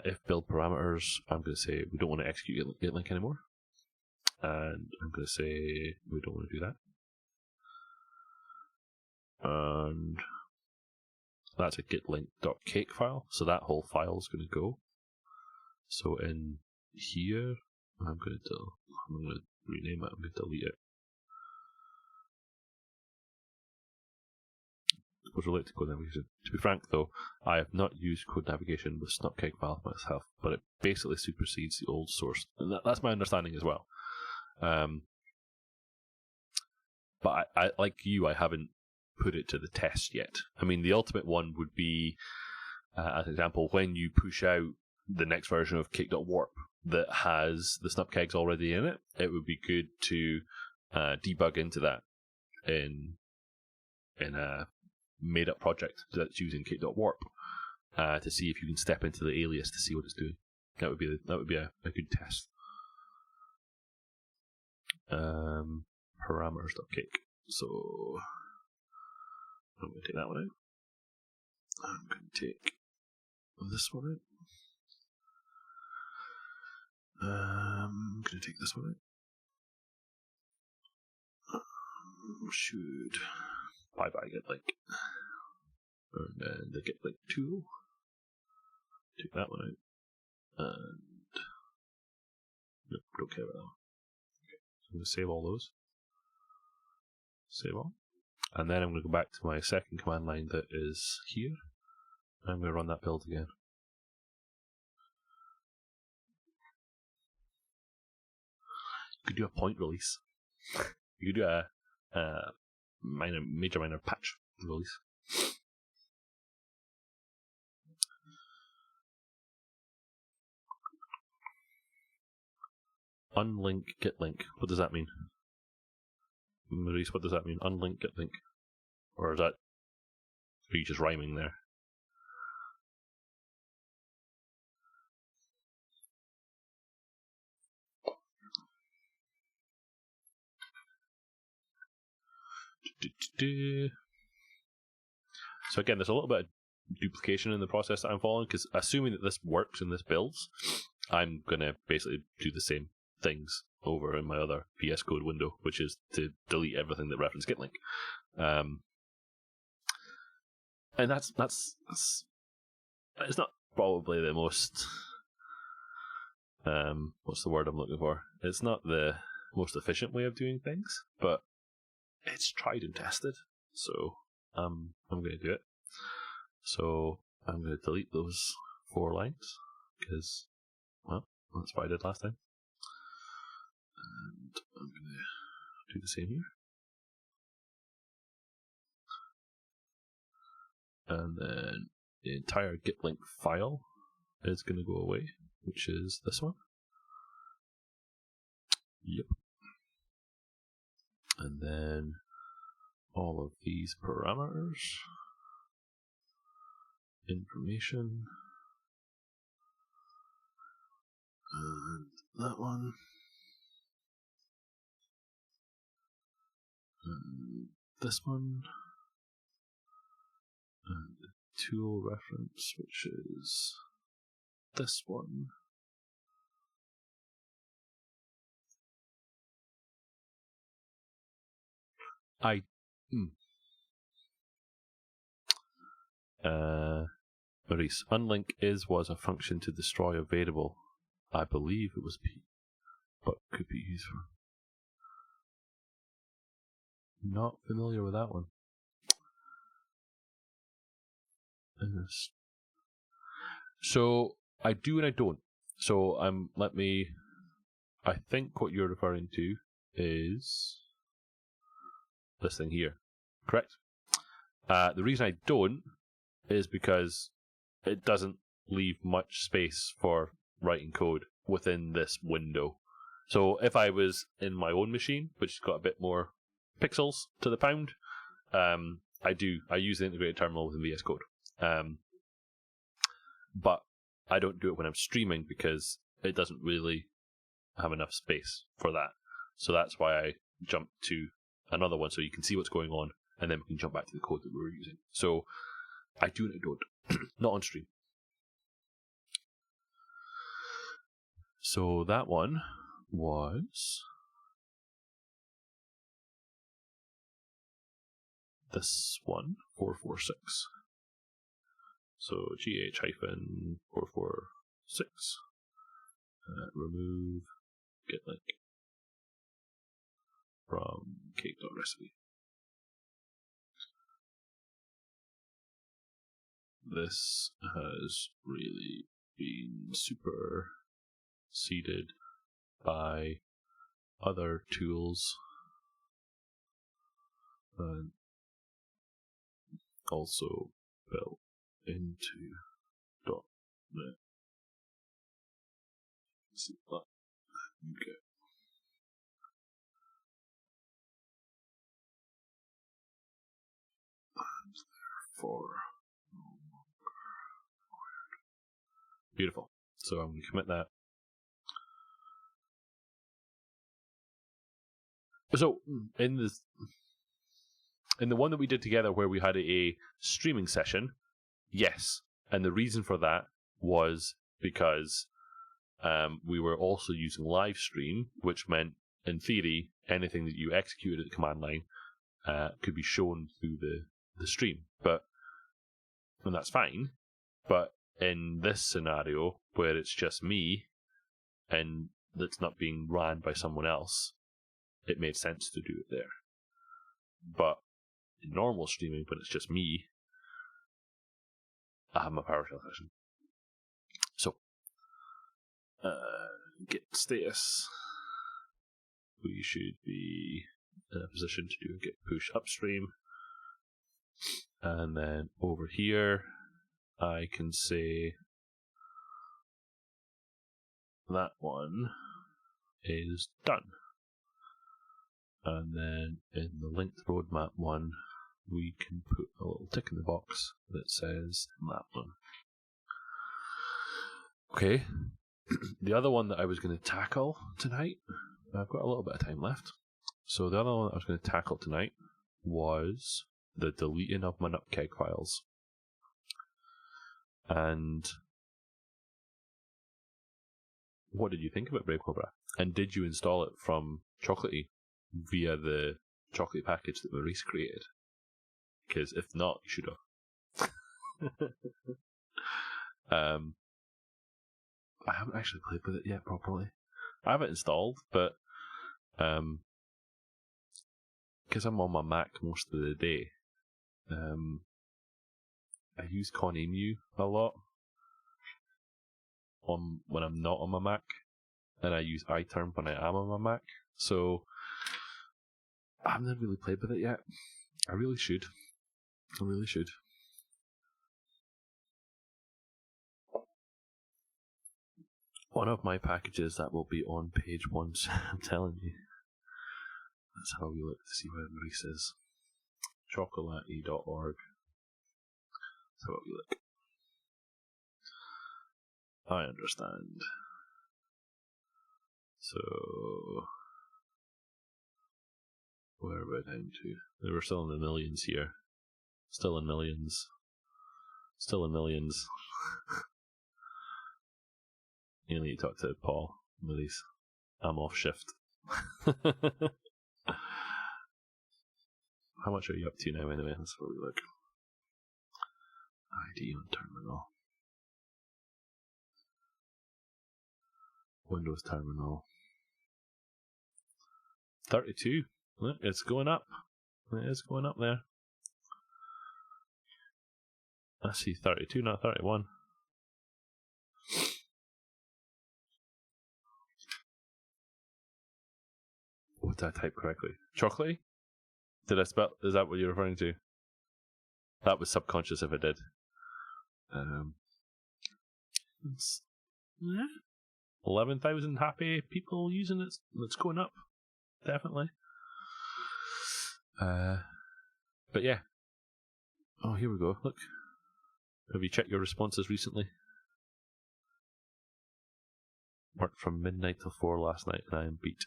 if build parameters, I'm going to say we don't want to execute GitLink anymore. And I'm going to say we don't want to do that. And that's a gitlink.cake file, so that whole file is going to go. So in here, I'm going to rename it, I'm going to delete it. Was related to code navigation. To be frank though, I have not used code navigation with snupkeg file myself, but it basically supersedes the old source. And that's my understanding as well. But I like you, I haven't put it to the test yet. I mean, the ultimate one would be, as an example, when you push out the next version of Cake.Warp that has the snupkegs already in it, it would be good to debug into that in in a made-up project that's using Cake.Warp to see if you can step into the alias to see what it's doing. That would be a good test. Parameters.cake. So I'm going to take that one out. I'm going to take this one out. I'm going to take this one out. Should bye get link. And then the get link tool. Take that one out. And nope, don't care about that one. Okay. So I'm going to save all those. Save all. And then I'm going to go back to my second command line that is here. I'm going to run that build again. You could do a point release. You could do a major patch release. Unlink get link. What does that mean? Maurice, what does that mean? Unlink get link. Or are you just rhyming there? So again, there's a little bit of duplication in the process that I'm following, because assuming that this works and this builds, I'm going to basically do the same things over in my other VS Code window, which is to delete everything that reference get link. And that's it's not probably the most what's the word I'm looking for? It's not the most efficient way of doing things, but it's tried and tested, so I'm going to do it. So I'm going to delete those 4 lines, because, well, that's what I did last time. And I'm going to do the same here. And then the entire get link file is going to go away, which is this one. Yep. And then all of these parameters, information, and that one, and this one, and the tool reference, which is this one. Maurice, unlink was a function to destroy a variable. I believe it was P, but could be used for. Not familiar with that one. So I do and I don't. So I think what you're referring to is this thing here, correct? The reason I don't is because it doesn't leave much space for writing code within this window. So if I was in my own machine, which has got a bit more pixels to the pound, I use the integrated terminal within VS Code. But I don't do it when I'm streaming, because it doesn't really have enough space for that. So that's why I jump to another one, so you can see what's going on, and then we can jump back to the code that we were using. So I do and I don't. Not on stream. So that one was this one, 446. So GH-446, remove get link from Cake.Recipe. This has really been superseded by other tools and also built into .NET. See that? Okay. for. Beautiful. So I'm going to commit that. So in the one that we did together where we had a streaming session, yes. And the reason for that was because we were also using live stream, which meant, in theory, anything that you executed at the command line could be shown through the stream. And that's fine. But in this scenario, where it's just me, and that's not being ran by someone else, it made sense to do it there. But in normal streaming, when it's just me, I have my PowerShell session. So, Git status. We should be in a position to do a git push upstream. And then over here, I can say that one is done. And then in the linked roadmap one, we can put a little tick in the box that says that one. Okay. The other one that I was going to tackle tonight, I've got a little bit of time left. So the other one that I was going to tackle tonight was the deleting of my nutcake files. And what did you think about Brave Cobra? And did you install it from Chocolatey via the Chocolatey package that Maurice created? Because if not, you should have. I haven't actually played with it yet properly. I have it installed, but because I'm on my Mac most of the day, I use Conemu a lot when I'm not on my Mac, and I use iTerm when I am on my Mac. So I haven't really played with it yet. I really should. One of my packages that will be on page 1, I'm telling you. That's how we look to see where Maurice is. Chocolatey.org. That's how we look. I understand. So, where are we down to? We're still in the millions here. Still in millions. You need to talk to Paul, Maurice. I'm off shift. How much are you up to now anyway? Let's have a look. ID on terminal. Windows terminal. 32. Look, it's going up. It is going up there. I see 32, not 31. What did I type correctly? Chocolatey? Did I spell? Is that what you're referring to? That was subconscious if I did. 11,000 happy people using it. It's going up. Definitely. But yeah. Oh, here we go. Look. Have you checked your responses recently? Worked from midnight till 4 last night and I am beat.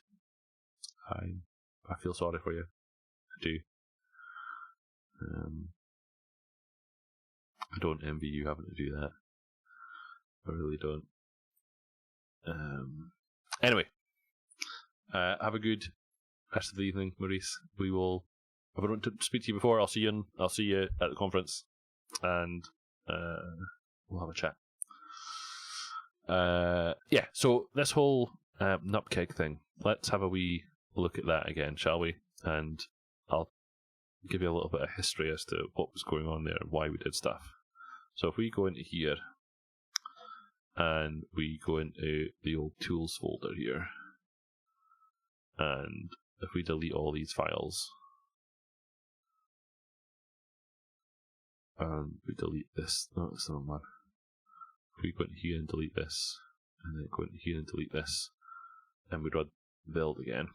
I feel sorry for you. I do. I don't envy you having to do that. I really don't. Anyway, have a good rest of the evening, Maurice. We will. If I don't speak to you before, I'll see you at the conference, and we'll have a chat. Yeah. So this whole nutcake thing. Let's have a wee look at that again, shall we? And I'll give you a little bit of history as to what was going on there and why we did stuff. So if we go into here and we go into the old tools folder here, and if we delete all these files and we delete this, no, it's the wrong one. If we go into here and delete this, and then go into here and delete this, and we run build again.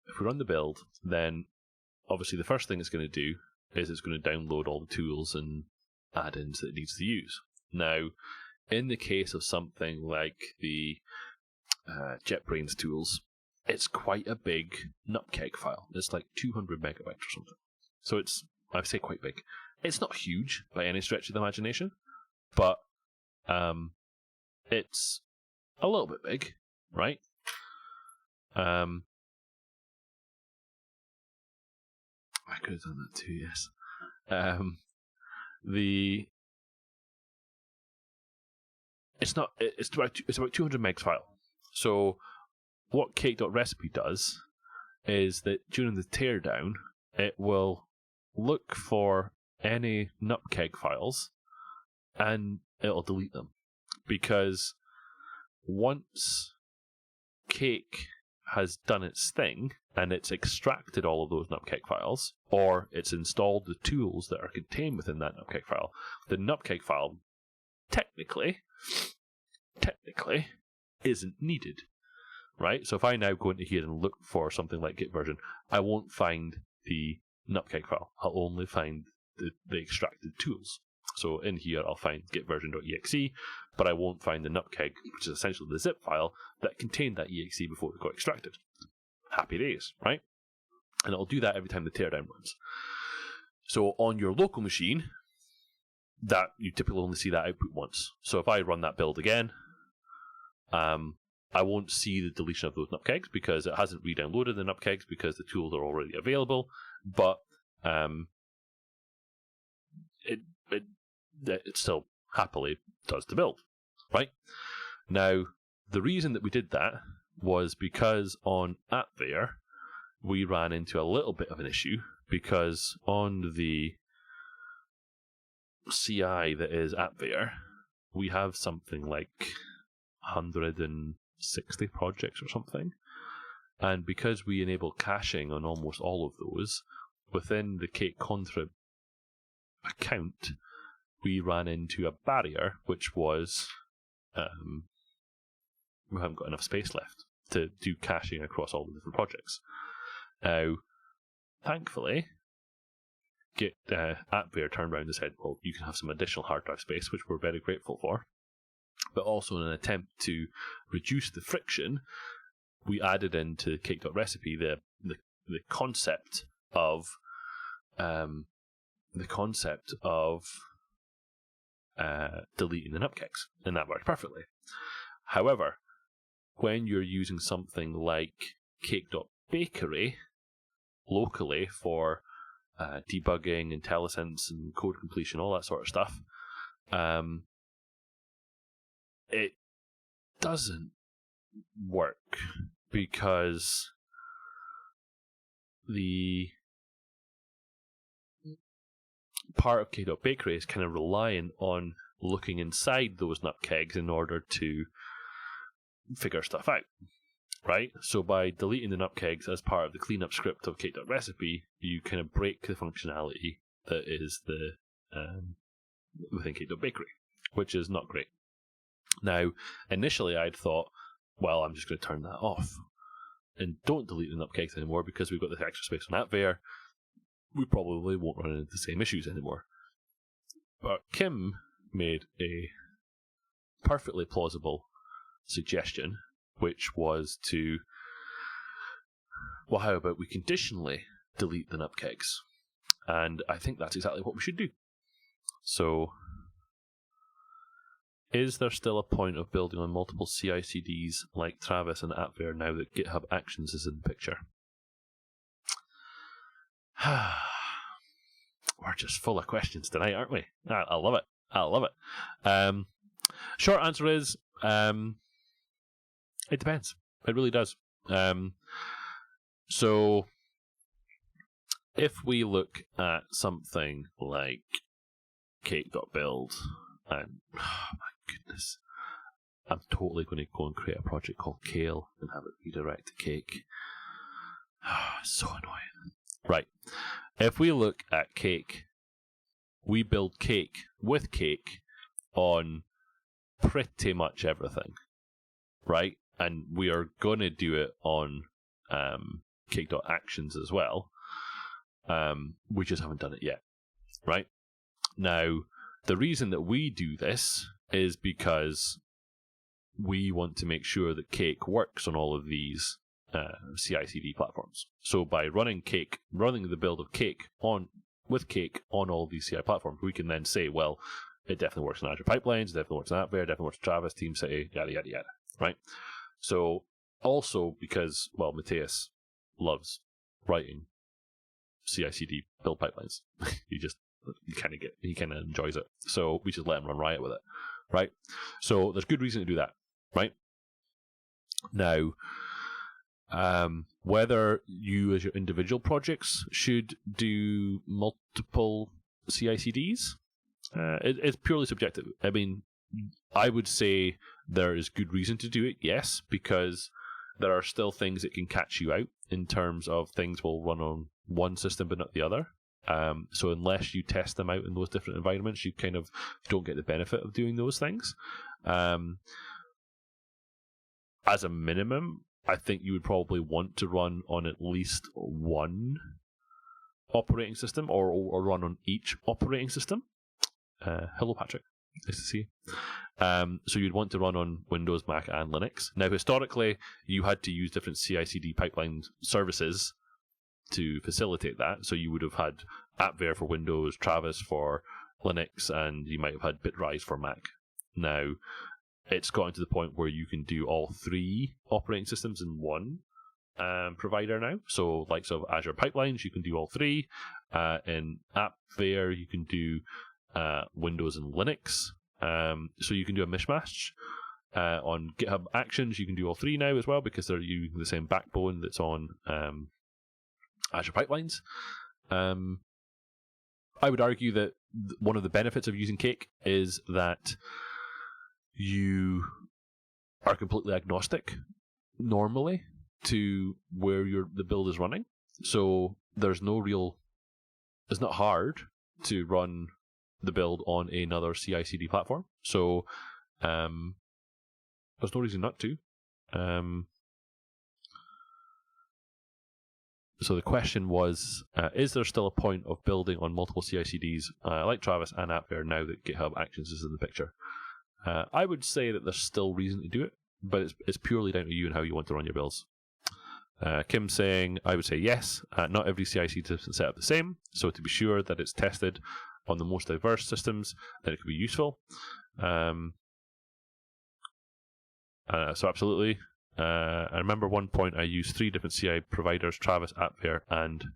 If we run the build, then obviously the first thing it's going to do is it's going to download all the tools and add-ins that it needs to use. Now, in the case of something like the JetBrains tools, it's quite a big nupkeg file. It's like 200 megabytes or something. So it's, I'd say, quite big. It's not huge by any stretch of the imagination, but it's a little bit big, right? I could have done that too, yes. It's about 200 megs file. So what Cake.Recipe does is that during the teardown, it will look for any nupkeg files and it'll delete them. Because once Cake has done its thing and it's extracted all of those nupkeg files, or it's installed the tools that are contained within that nupkeg file, the nupkeg file technically isn't needed, right? So if I now go into here and look for something like git version, I won't find the nupkeg file. I'll only find the extracted tools. So in here I'll find gitversion.exe, but I won't find the nupkeg, which is essentially the zip file that contained that exe before it got extracted. Happy days, right? And it'll do that every time the teardown runs. So on your local machine, that you typically only see that output once. So if I run that build again, I won't see the deletion of those nupkegs because it hasn't re-downloaded the nupkegs because the tools are already available, but it still happily does the build, right? Now, the reason that we did that was because on AppVeyor, we ran into a little bit of an issue because on the CI that is AppVeyor, we have something like 160 projects or something. And because we enable caching on almost all of those, within the Cake Contrib account, we ran into a barrier, which was we haven't got enough space left to do caching across all the different projects. Now, thankfully, AppVeyor turned around and said, well, you can have some additional hard drive space, which we're very grateful for. But also in an attempt to reduce the friction, we added into Cake.Recipe the concept of deleting the nupkegs, and that worked perfectly. However, when you're using something like Cake.Bakery locally for debugging, IntelliSense, and code completion, all that sort of stuff, it doesn't work because the part of Cake.Bakery is kind of reliant on looking inside those nupkegs in order to figure stuff out, right? So by deleting the nupkegs as part of the cleanup script of Cake.Recipe, you kind of break the functionality that is within Cake.Bakery, which is not great. Now, initially I'd thought, well, I'm just going to turn that off and don't delete the nupkegs anymore because we've got this extra space on AppVeyor. We probably won't run into the same issues anymore. But Kim made a perfectly plausible suggestion, which was to, well, how about we conditionally delete the nupkegs? And I think that's exactly what we should do. So, is there still a point of building on multiple CI/CDs like Travis and AppVeyor now that GitHub Actions is in the picture? We're just full of questions tonight, aren't we? I love it. I love it. Short answer is, it depends. It really does. So, if we look at something like Cake.build, and oh my goodness, I'm totally going to go and create a project called Kale and have it redirect to Cake. So annoying. Right. If we look at Cake, we build Cake with Cake on pretty much everything, right? And we are going to do it on Cake.Actions as well. We just haven't done it yet, right? Now, the reason that we do this is because we want to make sure that Cake works on all of these CI/CD platforms. So by running the build of Cake with Cake on all of these CI platforms, we can then say, well, it definitely works in Azure Pipelines, it definitely works in AppVer, it definitely works in Travis, TeamCity, yada, yada, yada, right? So also because, well, Matthias loves writing CI/CD build pipelines. he kind of enjoys it. So we just let him run riot with it, right? So there's good reason to do that, right? Now, whether you as your individual projects should do multiple CI/CDs, it's purely subjective. I mean, I would say there is good reason to do it, yes, because there are still things that can catch you out in terms of things will run on one system but not the other. So unless you test them out in those different environments, you kind of don't get the benefit of doing those things. As a minimum, I think you would probably want to run on at least one operating system or run on each operating system. Hello, Patrick. Nice to see you. So you'd want to run on Windows, Mac, and Linux. Now, historically, you had to use different CI/CD pipeline services to facilitate that. So you would have had AppVer for Windows, Travis for Linux, and you might have had Bitrise for Mac. Now, it's gotten to the point where you can do all three operating systems in one provider now. So, likes of Azure Pipelines, you can do all three. In AppVer, you can do Windows and Linux. So you can do a mishmash. On GitHub Actions, you can do all three now as well because they're using the same backbone that's on Azure Pipelines. I would argue that one of the benefits of using Cake is that you are completely agnostic normally to where the build is running. So there's it's not hard to run the build on another CI/CD platform. So there's no reason not to. So the question was, is there still a point of building on multiple CI/CDs like Travis and AppVer now that GitHub Actions is in the picture? I would say that there's still reason to do it, but it's purely down to you and how you want to run your builds. Kim saying, I would say yes. Not every CI/CD is set up the same, so to be sure that it's tested on the most diverse systems, then it could be useful. So absolutely. I remember one point I used 3 different CI providers, Travis, AppVer, and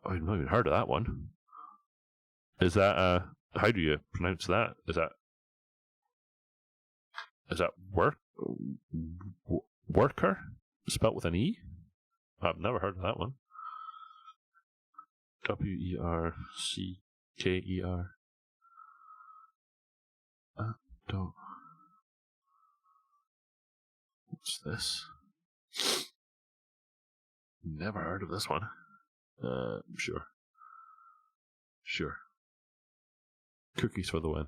I've not even heard of that one. Is that how do you pronounce that? Is that worker spelt with an E? I've never heard of that one. WERCKER. Don't. What's this? Never heard of this one. Sure. Cookies for the win.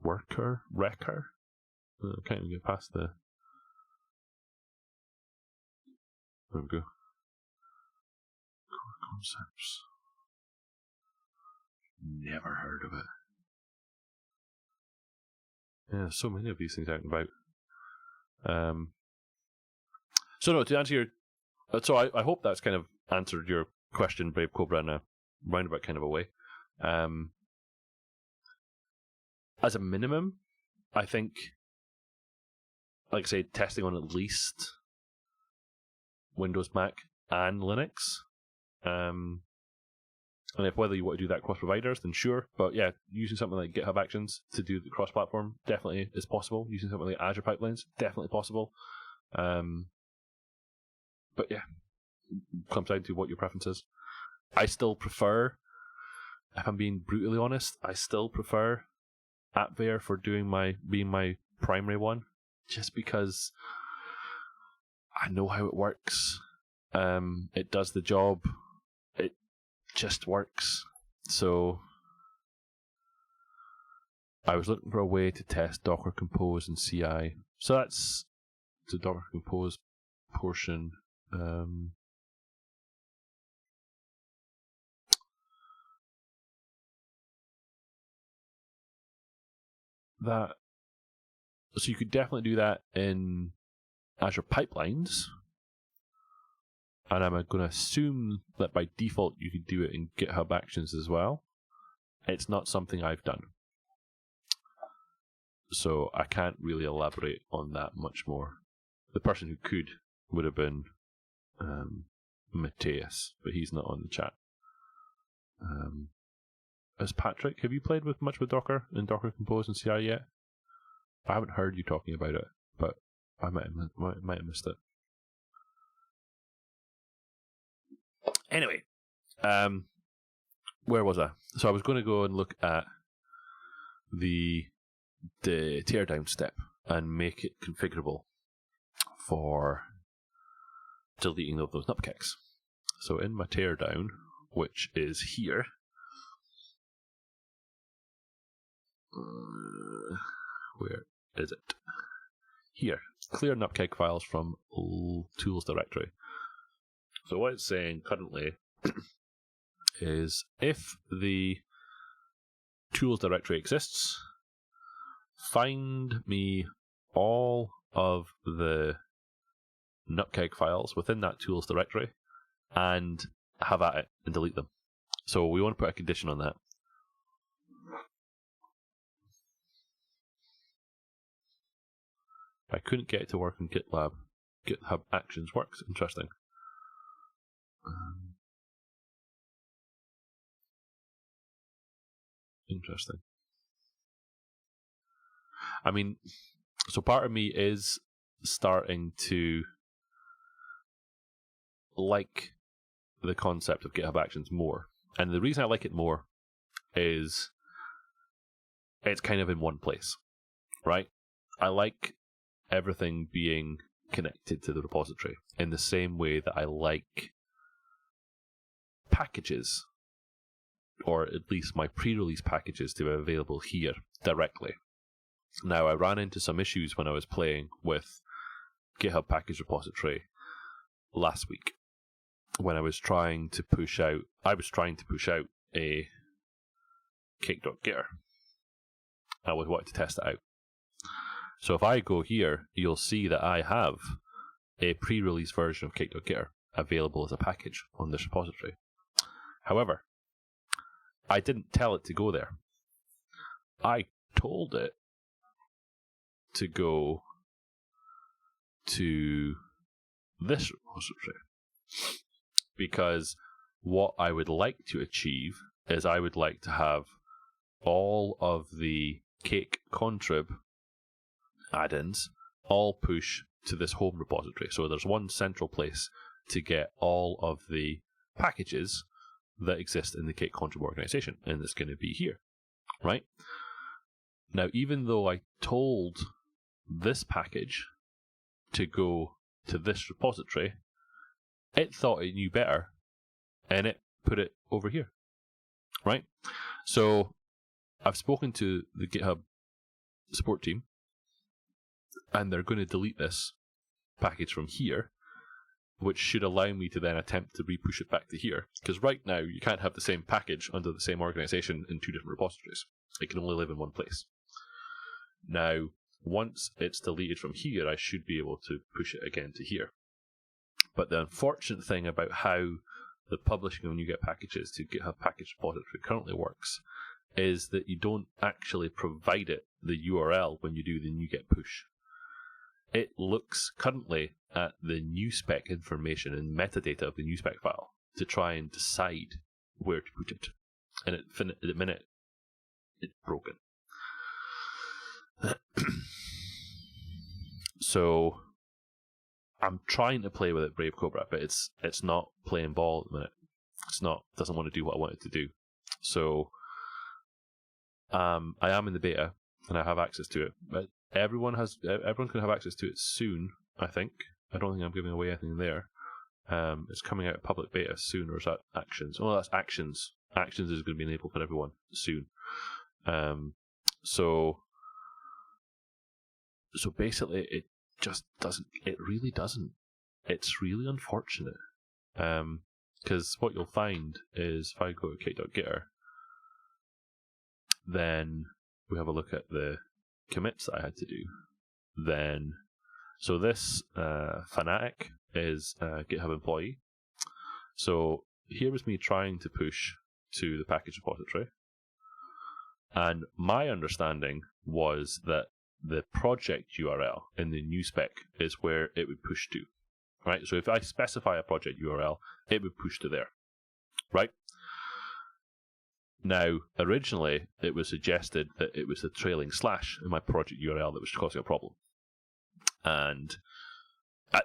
Wrecker? Can't even get past the... There we go. Core concepts. Never heard of it. Yeah, so many of these things out and about. So no, to answer your... So I hope that's kind of answered your question, Brave Cobra, in a roundabout kind of a way. As a minimum, I think, like I say, testing on at least Windows, Mac, and Linux. And if whether you want to do that across providers, then sure. But yeah, using something like GitHub Actions to do the cross-platform definitely is possible. Using something like Azure Pipelines, definitely possible. But yeah, it comes down to what your preference is. I still prefer, if I'm being brutally honest, I still prefer AppVer for being my primary one, just because I know how it works. It does the job. It just works. So I was looking for a way to test Docker Compose and CI. So that's the Docker Compose portion. that so you could definitely do that in Azure Pipelines, and I'm going to assume that by default you could do it in GitHub Actions as well. It's not something I've done, so I can't really elaborate on that much more. The person who could would have been Matthias, but he's not on the chat. As Patrick, have you played much with Docker and Docker Compose and CI yet? I haven't heard you talking about it, but I might have missed it. Anyway, where was I? So I was going to go and look at the teardown step and make it configurable for deleting of those nupkicks. So in my teardown, which is here, where is it? Here, clear nupkick files from tools directory. So what it's saying currently is if the tools directory exists, find me all of the nupkeg files within that tools directory and have at it and delete them. So we want to put a condition on that. I couldn't get it to work in GitLab. GitHub Actions works. Interesting. Interesting. I mean, so part of me is starting to like the concept of GitHub Actions more. And the reason I like it more is it's kind of in one place, right? I like everything being connected to the repository in the same way that I like packages, or at least my pre-release packages, to be available here directly. Now, I ran into some issues when I was playing with GitHub Package Repository last week when I was trying to push out a Cake.Gitter. I wanted to test it out. So if I go here, you'll see that I have a pre-release version of Cake.Gitter available as a package on this repository. However, I didn't tell it to go there. I told it to go to this repository because what I would like to achieve is I would like to have all of the Cake contrib add-ins all push to this home repository. So there's one central place to get all of the packages that exist in the Cake contrib organization, and it's going to be here, right? Now, even though I told this package to go to this repository, it thought it knew better, and it put it over here, right? So I've spoken to the GitHub support team, and they're going to delete this package from here, which should allow me to then attempt to repush it back to here. Because right now, you can't have the same package under the same organization in two different repositories. It can only live in one place. Now, once it's deleted from here, I should be able to push it again to here. But the unfortunate thing about how the publishing of NuGet packages to GitHub Package Repository currently works is that you don't actually provide it the URL when you do the NuGet push. It looks currently at the new spec information and metadata of the new spec file to try and decide where to put it. And at the minute, it's broken. So I'm trying to play with it, Brave Cobra, but it's not playing ball at the minute. Doesn't want to do what I want it to do. So I am in the beta and I have access to it, but everyone's going to have access to it soon, I think. I don't think I'm giving away anything there. It's coming out of public beta soon, or is that Actions? Oh, that's Actions. Actions is going to be enabled for everyone soon. So basically, it just doesn't. It really doesn't it's really unfortunate. Because what you'll find is if I go to cake.getter, then we have a look at the commits that I had to do. Then, so this fanatic is a GitHub employee. So here was me trying to push to the package repository. And my understanding was that the project URL in the new spec is where it would push to. Right? So if I specify a project URL, it would push to there. Right? Now, originally, it was suggested that it was a trailing slash in my project URL that was causing a problem. And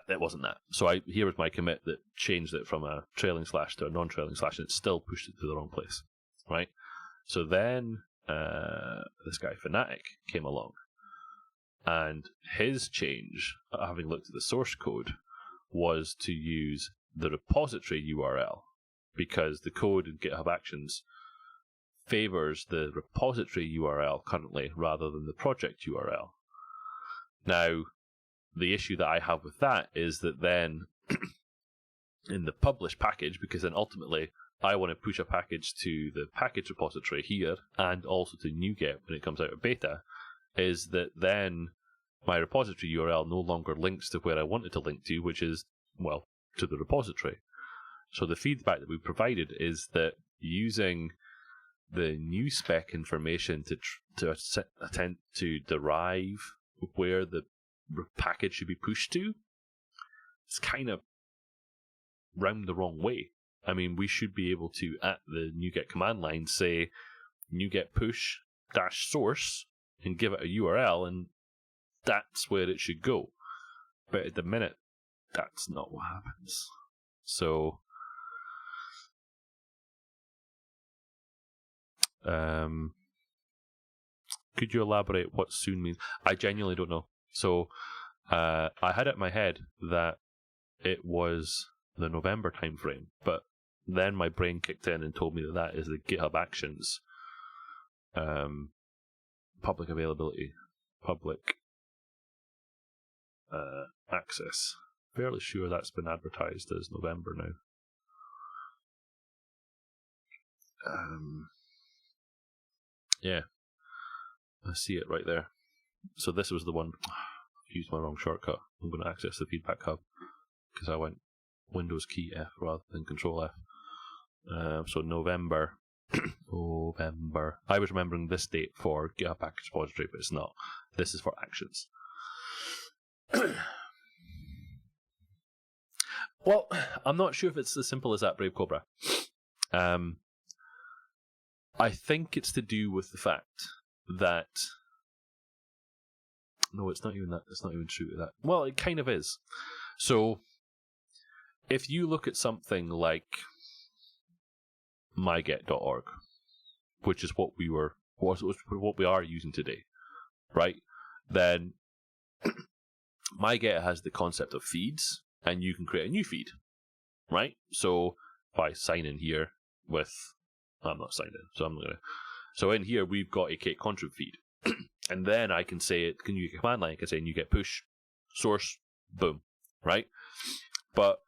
it wasn't that. So here was my commit that changed it from a trailing slash to a non-trailing slash, and it still pushed it to the wrong place. Right? So then this guy, Fanatic, came along. And his change, having looked at the source code, was to use the repository URL, because the code in GitHub Actions favors the repository URL currently rather than the project URL. Now, the issue that I have with that is that then in the publish package, because then ultimately I want to push a package to the package repository here and also to NuGet when it comes out of beta, is that then my repository URL no longer links to where I want it to link to, which is, well, to the repository. So the feedback that we provided is that using the new spec information to attempt to derive where the package should be pushed to, it's kind of round the wrong way. I mean, we should be able to, at the NuGet command line, say NuGet push -source and give it a URL, and that's where it should go. But at the minute, that's not what happens. So, could you elaborate what soon means? I genuinely don't know. So, I had it in my head that it was the November timeframe, but then my brain kicked in and told me that that is the GitHub Actions public availability, public access. Fairly sure that's been advertised as November now. Yeah, I see it right there. So this was the one. I've used my wrong shortcut. I'm going to access the feedback hub because I went Windows key F rather than Control F. So November. November. I was remembering this date for GitHub Package Repository, but it's not. This is for Actions. Well, I'm not sure if it's as simple as that, Brave Cobra. I think it's to do with the fact that... No, it's not even that. It's not even true to that. Well, it kind of is. So, if you look at something like myget.org, which is what we are using today, right? Then myget has the concept of feeds, and you can create a new feed, right? So if I sign in here with, I'm not signed in, so I'm not gonna. So in here we've got a Cake contrib feed, and then I can say it. Can you get command line? I can say NuGet push source, boom, right? But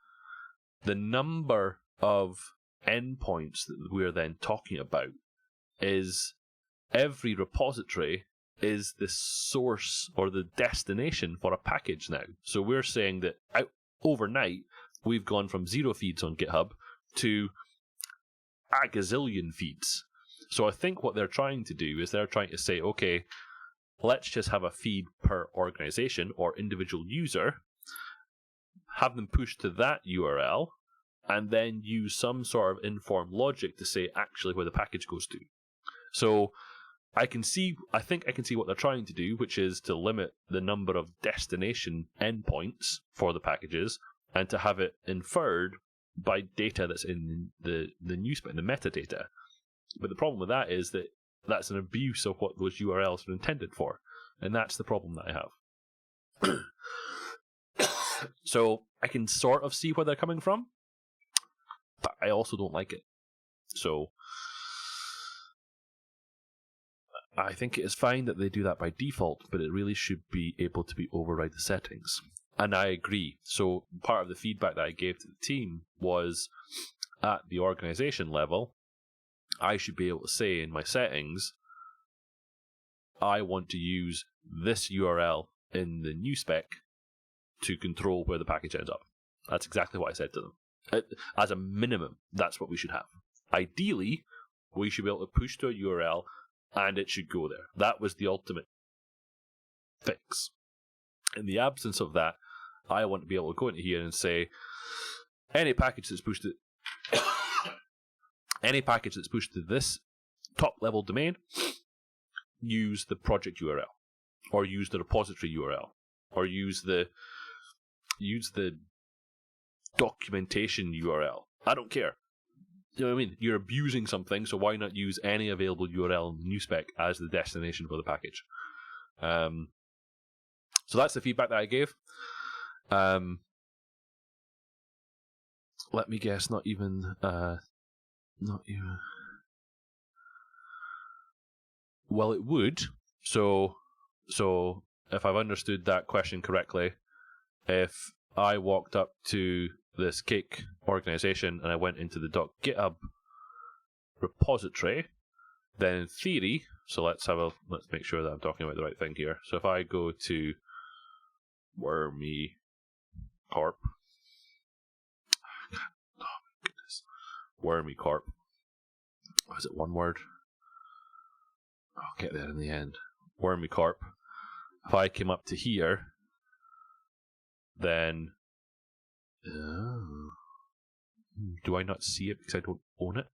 the number of endpoints that we're then talking about is every repository is the source or the destination for a package now. So we're saying that overnight we've gone from 0 feeds on GitHub to a gazillion feeds. So I think what they're trying to do is they're trying to say, okay, let's just have a feed per organization or individual user, have them push to that URL, and then use some sort of informed logic to say actually where the package goes to. So I think I can see what they're trying to do, which is to limit the number of destination endpoints for the packages and to have it inferred by data that's in the new spec, the metadata. But the problem with that is that that's an abuse of what those URLs are intended for, and that's the problem that I have. So I can sort of see where they're coming from, but I also don't like it. So I think it is fine that they do that by default, but it really should be able to be override the settings. And I agree. So part of the feedback that I gave to the team was at the organization level, I should be able to say in my settings, I want to use this URL in the new spec to control where the package ends up. That's exactly what I said to them. As a minimum, that's what we should have. Ideally, we should be able to push to a URL and it should go there. That was the ultimate fix. In the absence of that, I want to be able to go into here and say, any package that's pushed to this top level domain, use the project URL, or use the repository URL, or use the documentation URL. I don't care. You know what I mean? You're abusing something, so why not use any available URL in the new spec as the destination for the package? So that's the feedback that I gave. Let me guess, not even. Well, it would. So if I've understood that question correctly, if I walked up to this Cake organization and I went into the .github repository, then in theory, so let's make sure that I'm talking about the right thing here. So if I go to Wormy Corp, oh my goodness, Wormy Corp. Oh, is it one word? I'll get there in the end. Wormy Corp. If I came up to here, then do I not see it because I don't own it?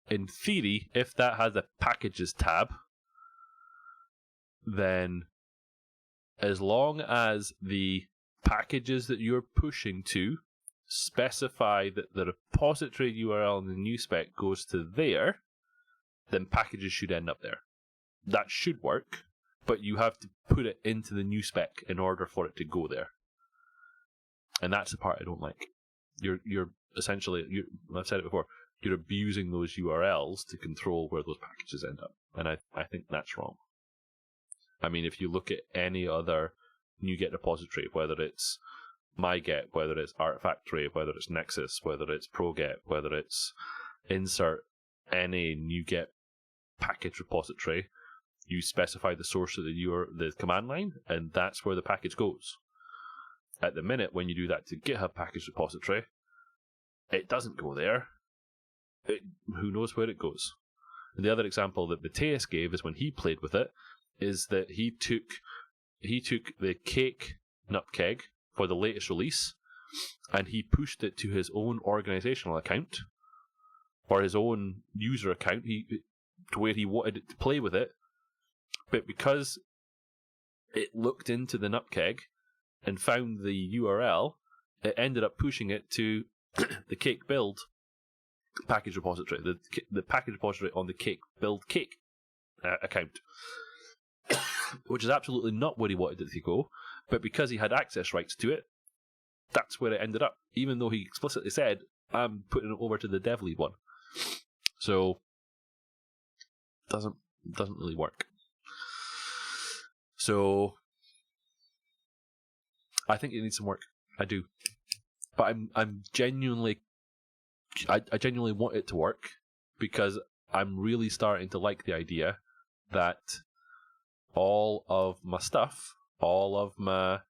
In theory, if that has a packages tab, then as long as the packages that you're pushing to specify that the repository URL in the new spec goes to there, then packages should end up there. That should work, but you have to put it into the new spec in order for it to go there. And that's the part I don't like. You're essentially, I've said it before, you're abusing those URLs to control where those packages end up. And I think that's wrong. I mean, if you look at any other NuGet repository, whether it's MyGet, whether it's Artifactory, whether it's Nexus, whether it's ProGet, whether it's insert any NuGet package repository, you specify the source of the command line, and that's where the package goes. At the minute, when you do that to GitHub package repository, it doesn't go there. Who knows where it goes? And the other example that Mateus gave is when he played with it, is that he took the Cake nupkeg for the latest release, and he pushed it to his own organizational account, or his own user account, to where he wanted it to play with it. But because it looked into the nupkeg and found the URL, it ended up pushing it to the Cake build package repository, the package repository on the Cake build Cake account, which is absolutely not where he wanted it to go. But because he had access rights to it, that's where it ended up, even though he explicitly said, I'm putting it over to the dev lead one. So doesn't really work. So I think it needs some work. I do. But I'm genuinely I genuinely want it to work, because I'm really starting to like the idea that all of my stuff, all of my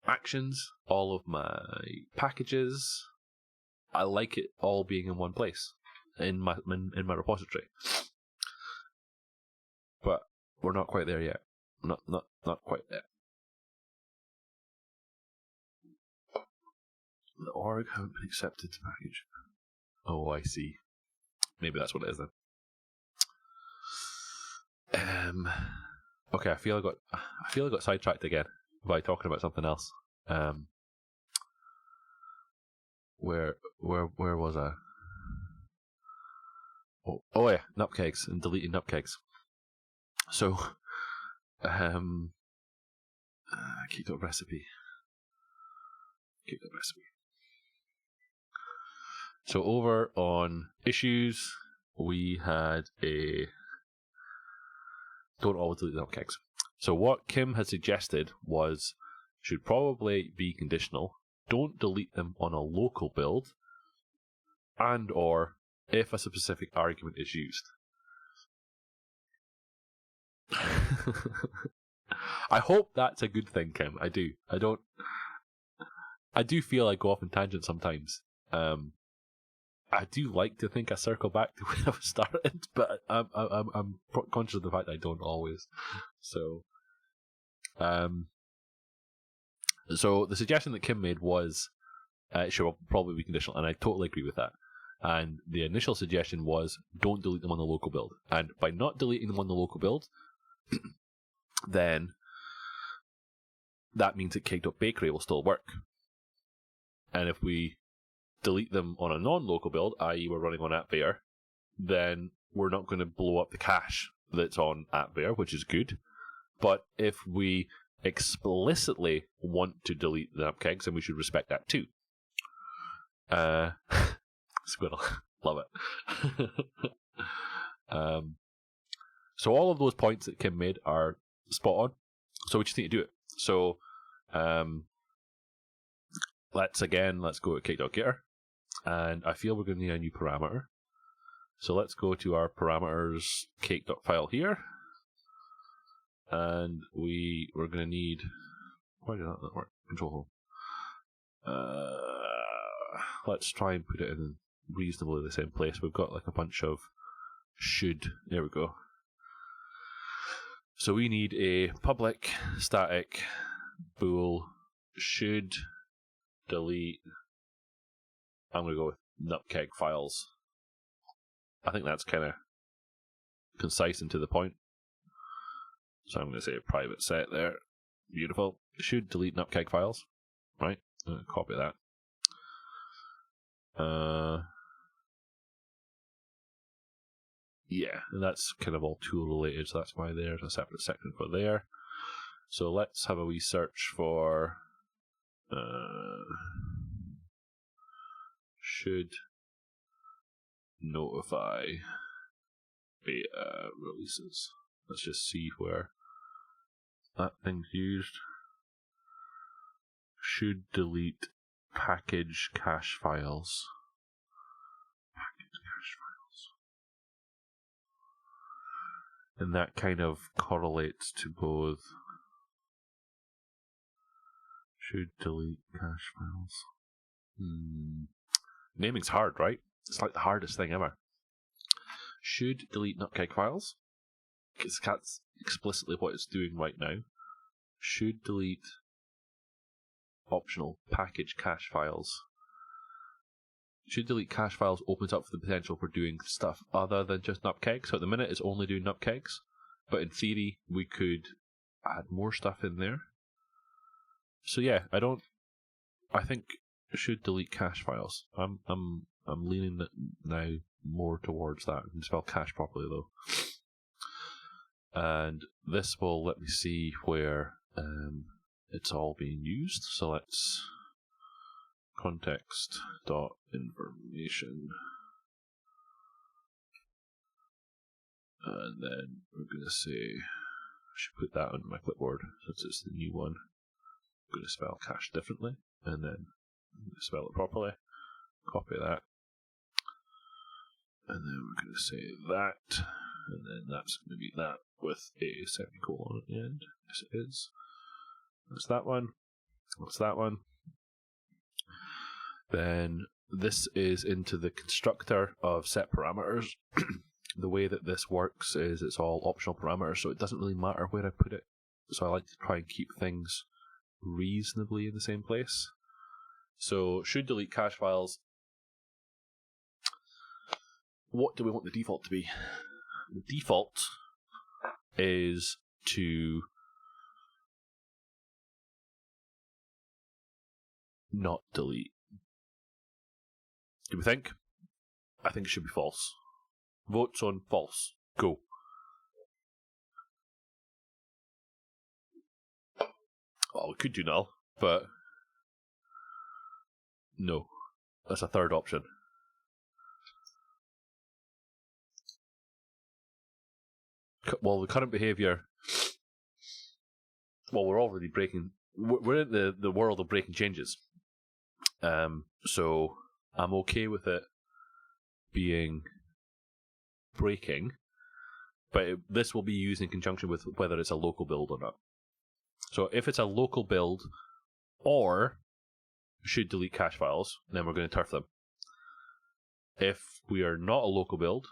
actions, all of my packages, I like it all being in one place in my repository. But we're not quite there yet. Not quite there. The org haven't been accepted to package. Oh, I see. Maybe that's what it is then. Okay, I feel I got sidetracked again by talking about something else. Where was I? Oh yeah, nupkegs and deleting nupkegs. So, Cake.Recipe. So over on issues, we had a don't always delete the nupkegs. So what Kim has suggested should probably be conditional. Don't delete them on a local build, and or if a specific argument is used. I hope that's a good thing, Kim. I do. I do feel I go off on tangents sometimes. I do like to think I circle back to where I started, but I'm conscious of the fact that I don't always. So, so the suggestion that Kim made was it should probably be conditional, and I totally agree with that. And the initial suggestion was don't delete them on the local build, and by not deleting them on the local build, then that means that Cake.Bakery will still work. And if we delete them on a non-local build, i.e. we're running on AppBear, then we're not going to blow up the cache that's on AppBear, which is good. But if we explicitly want to delete the nupkegs, then we should respect that too. Squirrel. Love it. So all of those points that Kim made are spot on. So we just need to do it. So let's go to Cake.Getter. And I feel we're going to need a new parameter. So let's go to our parameters cake.file here. And we're going to need... Why did that not work? Control home. Let's try and put it in reasonably the same place. We've got like a bunch of should. There we go. So we need a public static bool should delete. I'm going to go with nupkeg files. I think that's kind of concise and to the point. So I'm going to say a private set there. Beautiful. Should delete nupkeg files. Right? I'm going to copy that. Yeah, and that's kind of all tool related, so that's why there's a separate section for there. So let's have a wee search for should notify beta releases. Let's just see where that thing's used. Should delete package cache files. Package cache files. And that kind of correlates to both. Should delete cache files. Naming's hard, right? It's like the hardest thing ever. Should delete nupkeg files, because that's explicitly what it's doing right now. Should delete optional package cache files. Should delete cache files opens up for the potential for doing stuff other than just nupkeg. So at the minute it's only doing nupkegs, but in theory we could add more stuff in there. So yeah, I think should delete cache files. I'm leaning now more towards that. I can spell cache properly though. And this will let me see where it's all being used. So let's context.information. And then we're going to say, I should put that on my clipboard since it's the new one. I'm going to spell cache differently, and then I'm going to spell it properly. Copy that. And then we're going to say that, and then that's going to be that with a semicolon at the end. Yes, it is. That's that one. That's that one. Then this is into the constructor of set parameters. The way that this works is it's all optional parameters, so it doesn't really matter where I put it. So I like to try and keep things reasonably in the same place. So should delete cache files. What do we want the default to be? The default is to not delete. Do we think? I think it should be false. Votes on false. Go. Well, we could do null, but no. That's a third option. well, the current behavior. Well, we're already breaking. We're in the world of breaking changes. So I'm okay with it being breaking, but this will be used in conjunction with whether it's a local build or not. So if it's a local build or should delete cache files, then we're going to turf them. If we are not a local build,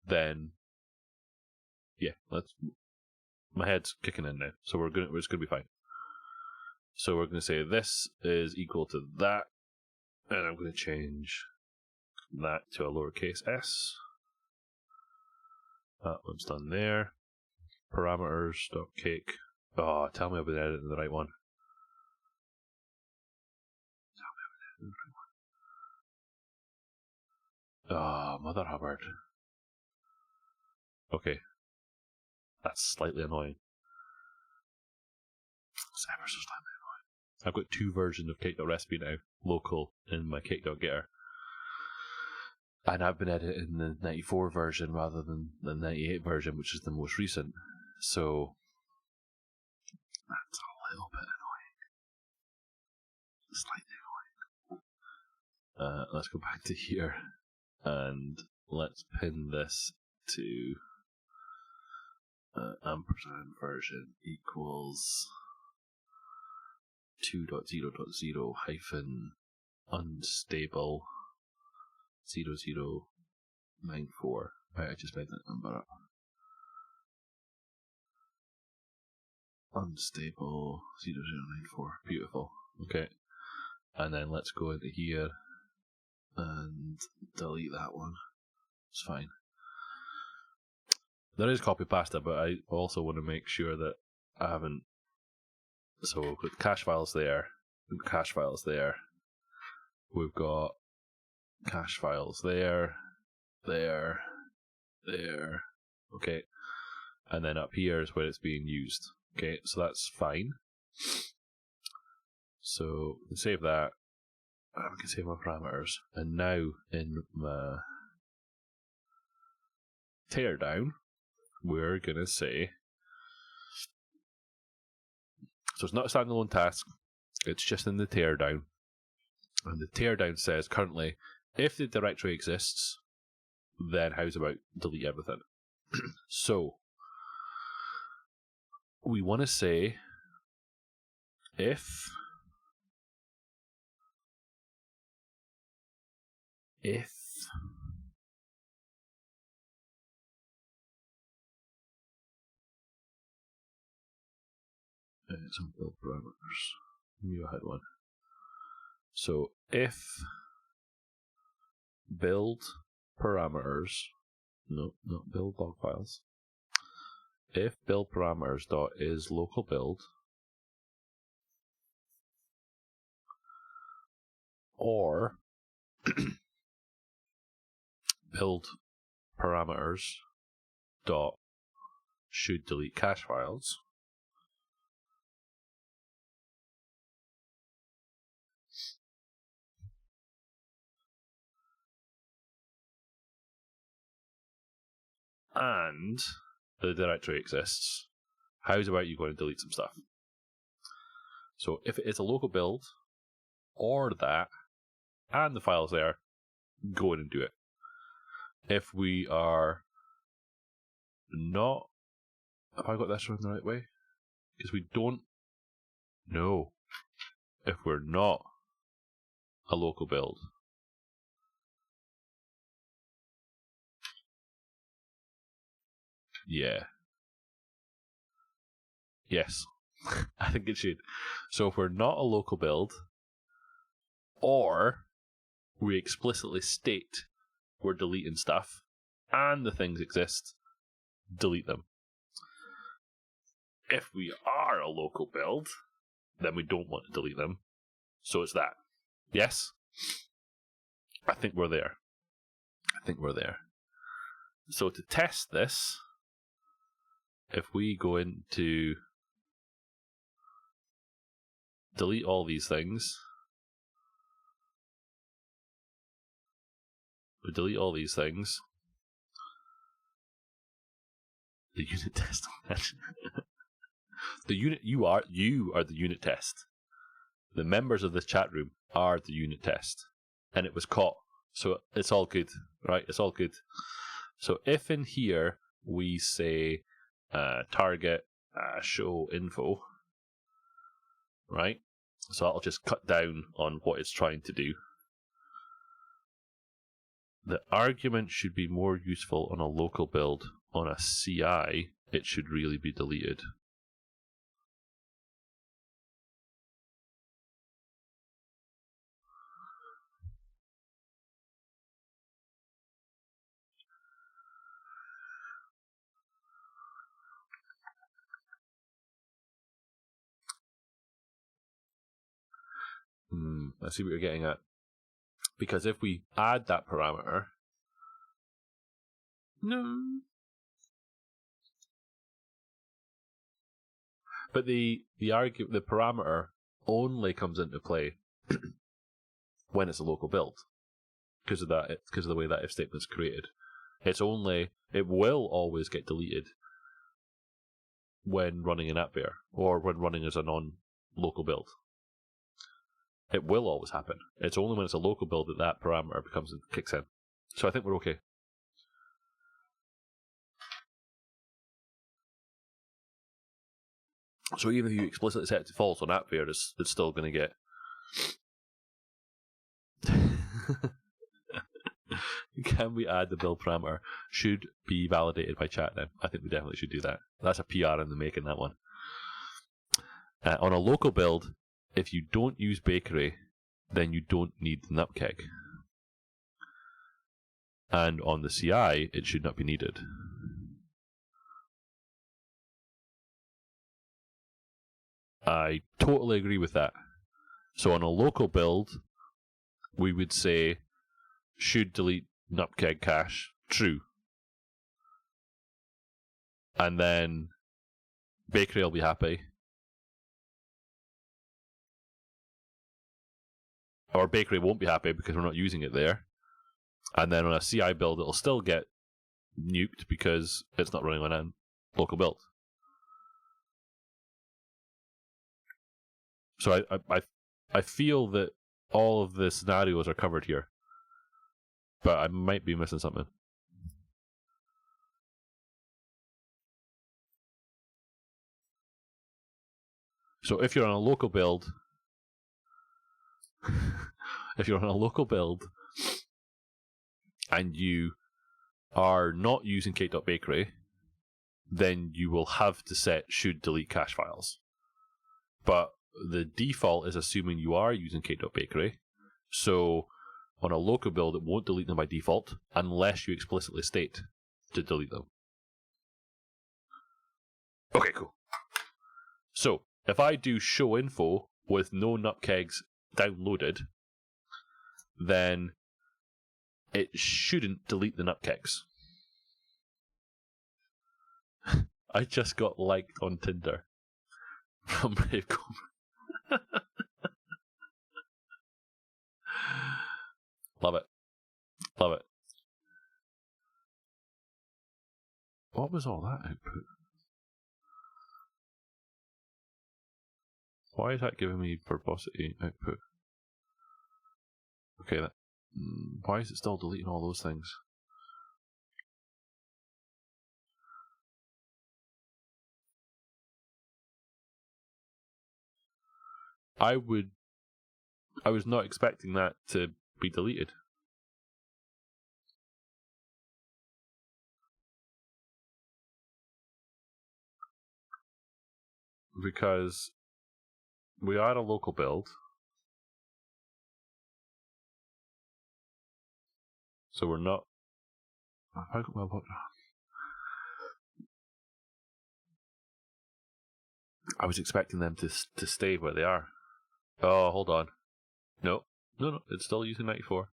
then yeah, my head's kicking in now. So it's going to be fine. So we're going to say this is equal to that, and I'm going to change that to a lowercase s. That one's done there. Parameters.cake. Oh, tell me I've been editing the right one. Oh, Mother Hubbard. Okay. That's slightly annoying. It's ever so slightly annoying. I've got 2 versions of Cake.Recipe now, local in my Cake.Getter. And I've been editing the 94 version rather than the 98 version, which is the most recent. So that's a little bit annoying. Slightly annoying. Let's go back to here and let's pin this to ampersand version equals 2.0.0 hyphen unstable 0094. Right, I just made that number up. Unstable 0094. Beautiful. Okay. And then let's go into here and delete that one. It's fine. There is copy pasta, but I also want to make sure that I haven't. So we've got cache files there. We've got cache files there. We've got cache files there. Okay. And then up here is where it's being used. Okay, so that's fine. So we can save that. I can save my parameters. And now in my teardown, we're going to say, so it's not a standalone task, it's just in the teardown. And the teardown says currently, if the directory exists, then how's about delete everything? So we want to say if some build parameters. You had one. So if build parameters, no, not build log files. If build parameters dot is local build or build parameters dot should delete cache files, and the directory exists, how's about you going to delete some stuff? So if it is a local build or that and the file's there, go in and do it. If we are not, have I got this one the right way? Because we don't know if we're not a local build. Yeah. Yes. I think it should. So if we're not a local build, or we explicitly state we're deleting stuff, and the things exist, delete them. If we are a local build, then we don't want to delete them. So it's that. Yes? I think we're there. So to test this, if we go into delete all these things, we delete all these things, The unit test. You are the unit test. The members of this chat room are the unit test, and it was caught, so it's all good, right? It's all good. So if in here we say target show info, right? So that'll just cut down on what it's trying to do. The argument should be more useful on a local build. On a CI, it should really be deleted. I see what you're getting at. Because if we add that parameter... No. But the parameter only comes into play when it's a local build. Because of the way that if statement's created. It will always get deleted when running an app bear, or when running as a non-local build. It will always happen. It's only when it's a local build that parameter kicks in. So I think we're okay. So even if you explicitly set it to false on app bear, it's still going to get... Can we add the build parameter? Should be validated by chat then. I think we definitely should do that. That's a PR in the making, that one. On a local build, if you don't use bakery, then you don't need the nutkeg. And on the CI, it should not be needed. I totally agree with that. So on a local build, we would say should delete nutkeg cache, true. And then bakery will be happy. Or bakery won't be happy because we're not using it there. And then on a CI build, it'll still get nuked because it's not running on a local build. So I feel that all of the scenarios are covered here. But I might be missing something. So if you're on a local build... if you're on a local build and you are not using Cake.Bakery, then you will have to set should delete cache files. But the default is assuming you are using Cake.Bakery, so on a local build it won't delete them by default unless you explicitly state to delete them. Okay, cool. So if I do show info with no nutkegs downloaded, then it shouldn't delete the nutkegs. I just got liked on Tinder from Bravecom. Love it. Love it. What was all that output? Why is that giving me verbosity output? Okay, why is it still deleting all those things? I was not expecting that to be deleted. Because we are a local build. So we're not... I was expecting them to stay where they are. Oh, hold on. No, it's still using 94.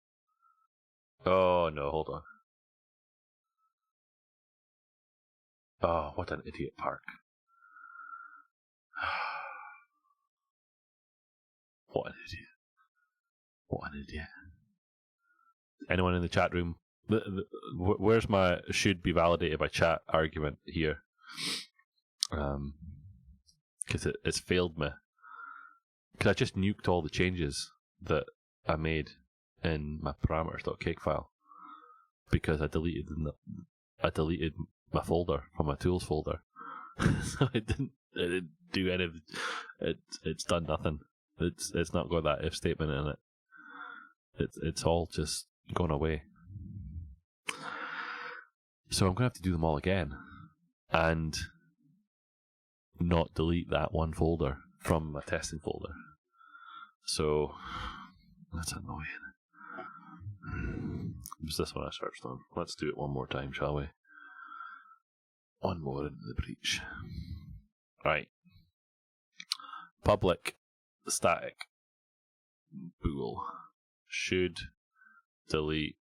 Oh, no, hold on. Oh, what an idiot park. What an idiot. What an idiot. Anyone in the chat room? Where's my should be validated by chat argument here? Because it's failed me. Because I just nuked all the changes that I made in my parameters.cake file because I deleted my folder from my tools folder. So it didn't do any of it. It's done nothing. It's not got that if statement in it. It's all just gone away. So I'm gonna have to do them all again and not delete that one folder from my testing folder. So that's annoying. It was this one I searched on. Let's do it one more time, shall we? One more into the breach. Right. Public static bool should delete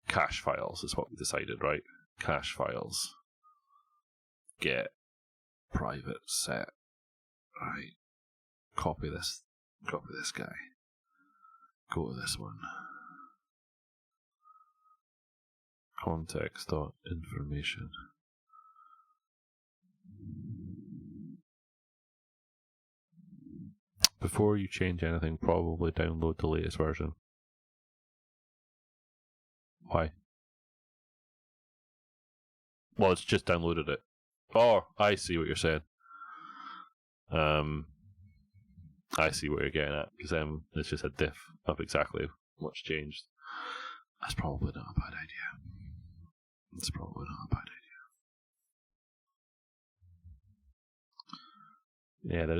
cache files is what we decided, right? Cache files. Get private set. Right. Copy this guy. Go to this one. Context.information. Before you change anything, probably download the latest version. Why? Well, it's just downloaded it. Oh, I see what you're saying. I see what you're getting at, because it's just a diff of exactly what's changed. That's probably not a bad idea. Yeah, there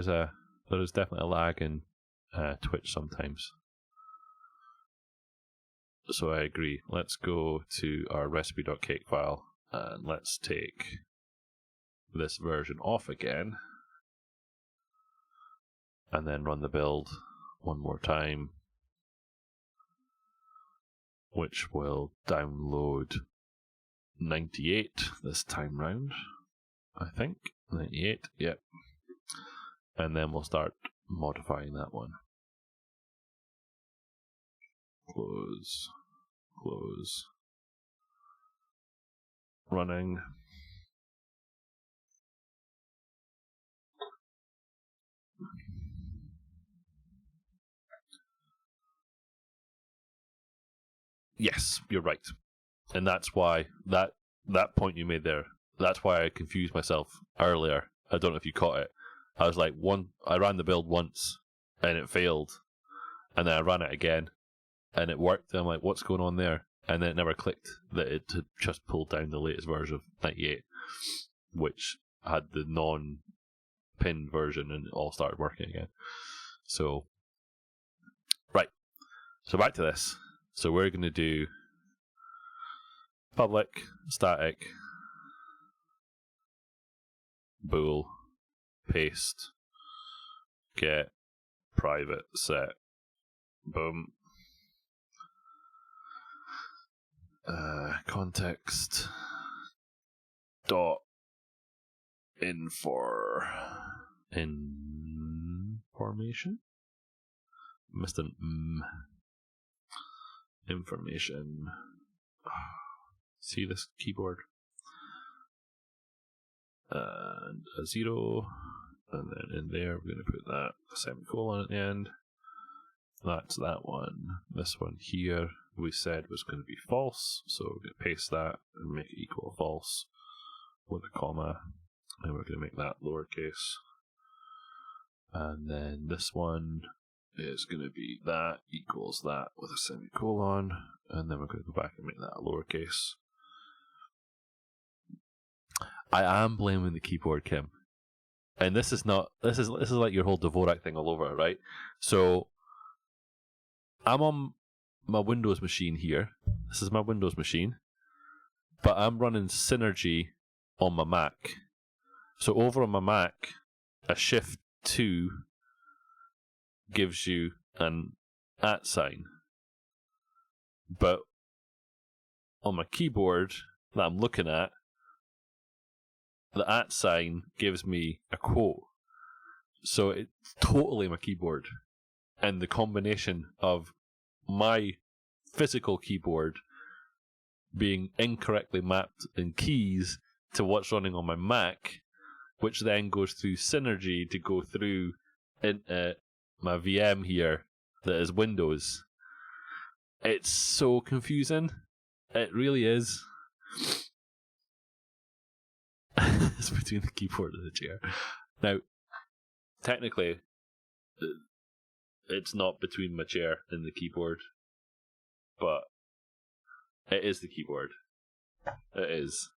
is definitely a lag in Twitch sometimes. So I agree. Let's go to our recipe.cake file and let's take this version off again. And then run the build one more time, which will download 98 this time round, I think. 98, yep. And then we'll start modifying that one. Close. Running. Yes, you're right. And that's why that point you made there, that's why I confused myself earlier. I don't know if you caught it. I was like, I ran the build once and it failed. And then I ran it again and it worked. And I'm like, what's going on there? And then it never clicked that it had just pulled down the latest version of 98, which had the non-pinned version, and it all started working again. So, right. So back to this. So we're going to do public static bool paste get private set. Boom. Context dot information. Missed an information. See this keyboard? And a 0, and then in there we're going to put that semicolon at the end. That's that one. This one here we said was going to be false, so we're going to paste that and make it equal false with a comma, and we're going to make that lowercase. And then this one is going to be that equals that with a semicolon, and then we're going to go back and make that a lowercase. I am blaming the keyboard, Kim, and this is like your whole Dvorak thing all over, right? So I'm on my Windows machine here. This is my Windows machine, but I'm running Synergy on my Mac. So over on my Mac, a Shift 2 gives you an @ sign, but on my keyboard that I'm looking at, the @ sign gives me a quote. So it's totally my keyboard. And the combination of my physical keyboard being incorrectly mapped in keys to what's running on my Mac, which then goes through Synergy to go through into my VM here that is Windows. It's so confusing. It really is. It's between the keyboard and the chair. Now, technically, it's not between my chair and the keyboard, but it is the keyboard. It is.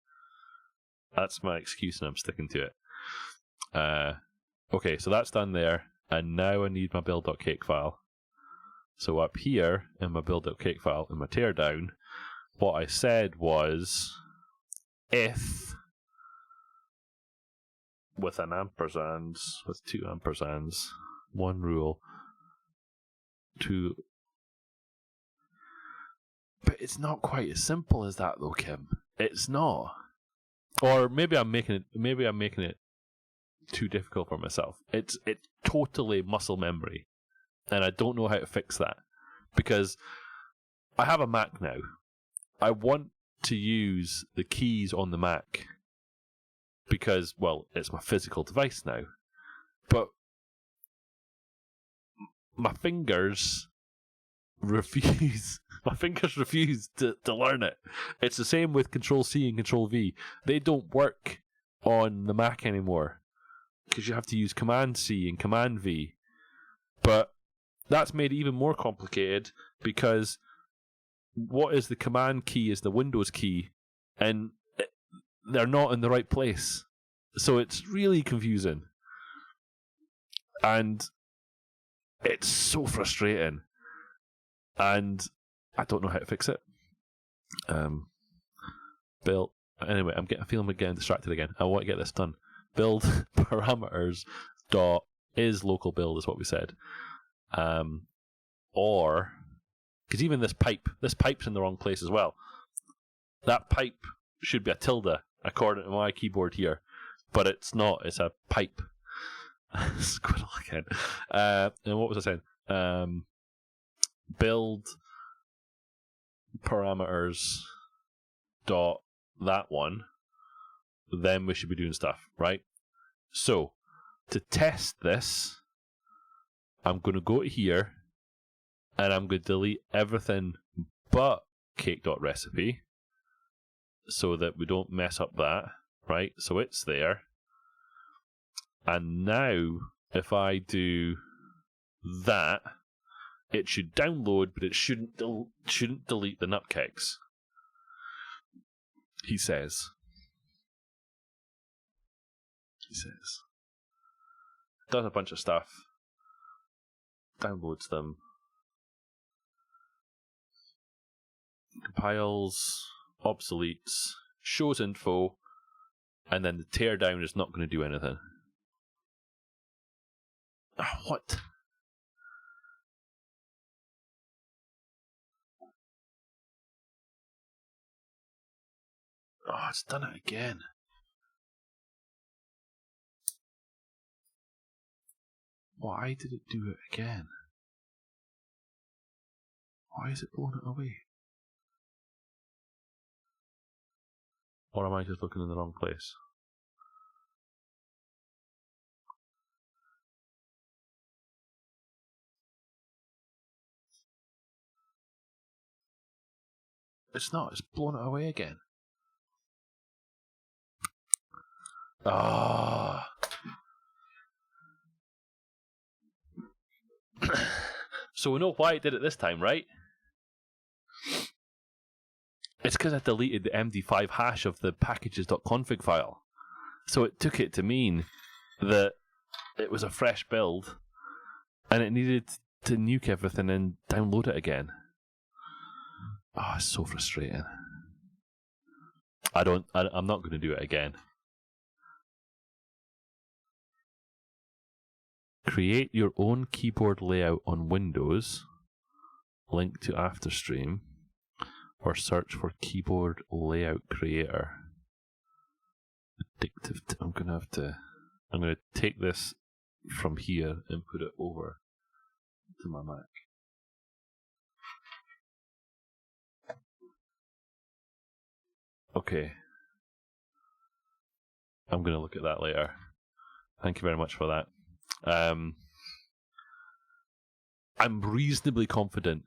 That's my excuse and I'm sticking to it. Okay, so that's done there, and now I need my build.cake file. So up here in my build.cake file, in my teardown, what I said was, if, with an ampersand, with 2 ampersands, 1 rule, 2... But it's not quite as simple as that though, Kim. It's not. Or maybe I'm making it too difficult for myself. It's totally muscle memory. And I don't know how to fix that. Because I have a Mac now. I want to use the keys on the Mac because, well, it's my physical device now. But my fingers refuse. My fingers refuse to learn it. It's the same with Control-C and Control-V. They don't work on the Mac anymore because you have to use Command-C and Command-V. But that's made it even more complicated because what is the Command key is the Windows key, and they're not in the right place. So it's really confusing. And it's so frustrating. And I don't know how to fix it. Anyway, I feel I'm getting distracted again. I want to get this done. Build parameters dot is local build is what we said. Or, because even this pipe's in the wrong place as well. That pipe should be a tilde, according to my keyboard here, but it's not, it's a pipe. Squirrel again. And what was I saying? Build parameters dot that one, then we should be doing stuff, right? So, to test this, I'm going to go to here, and I'm going to delete everything but Cake.Recipe, so that we don't mess up that, right? So it's there. And now, if I do that, it should download, but it shouldn't delete the nutcakes. He says. Does a bunch of stuff. Downloads them. Compiles. Obsoletes. Shows info. And then the teardown is not going to do anything. What? Oh, it's done it again. Why did it do it again? Why is it blowing it away? Or am I just looking in the wrong place? It's not, it's blown it away again. Ah. So we know why it did it this time, right? It's because I deleted the MD5 hash of the packages.config file. So it took it to mean that it was a fresh build and it needed to nuke everything and download it again. Ah, it's so frustrating. I'm not going to do it again. Create your own keyboard layout on Windows. Link to AfterStream. Or search for keyboard layout creator. Addictive. I'm going to take this from here and put it over to my Mac. Okay. I'm going to look at that later. Thank you very much for that. I'm reasonably confident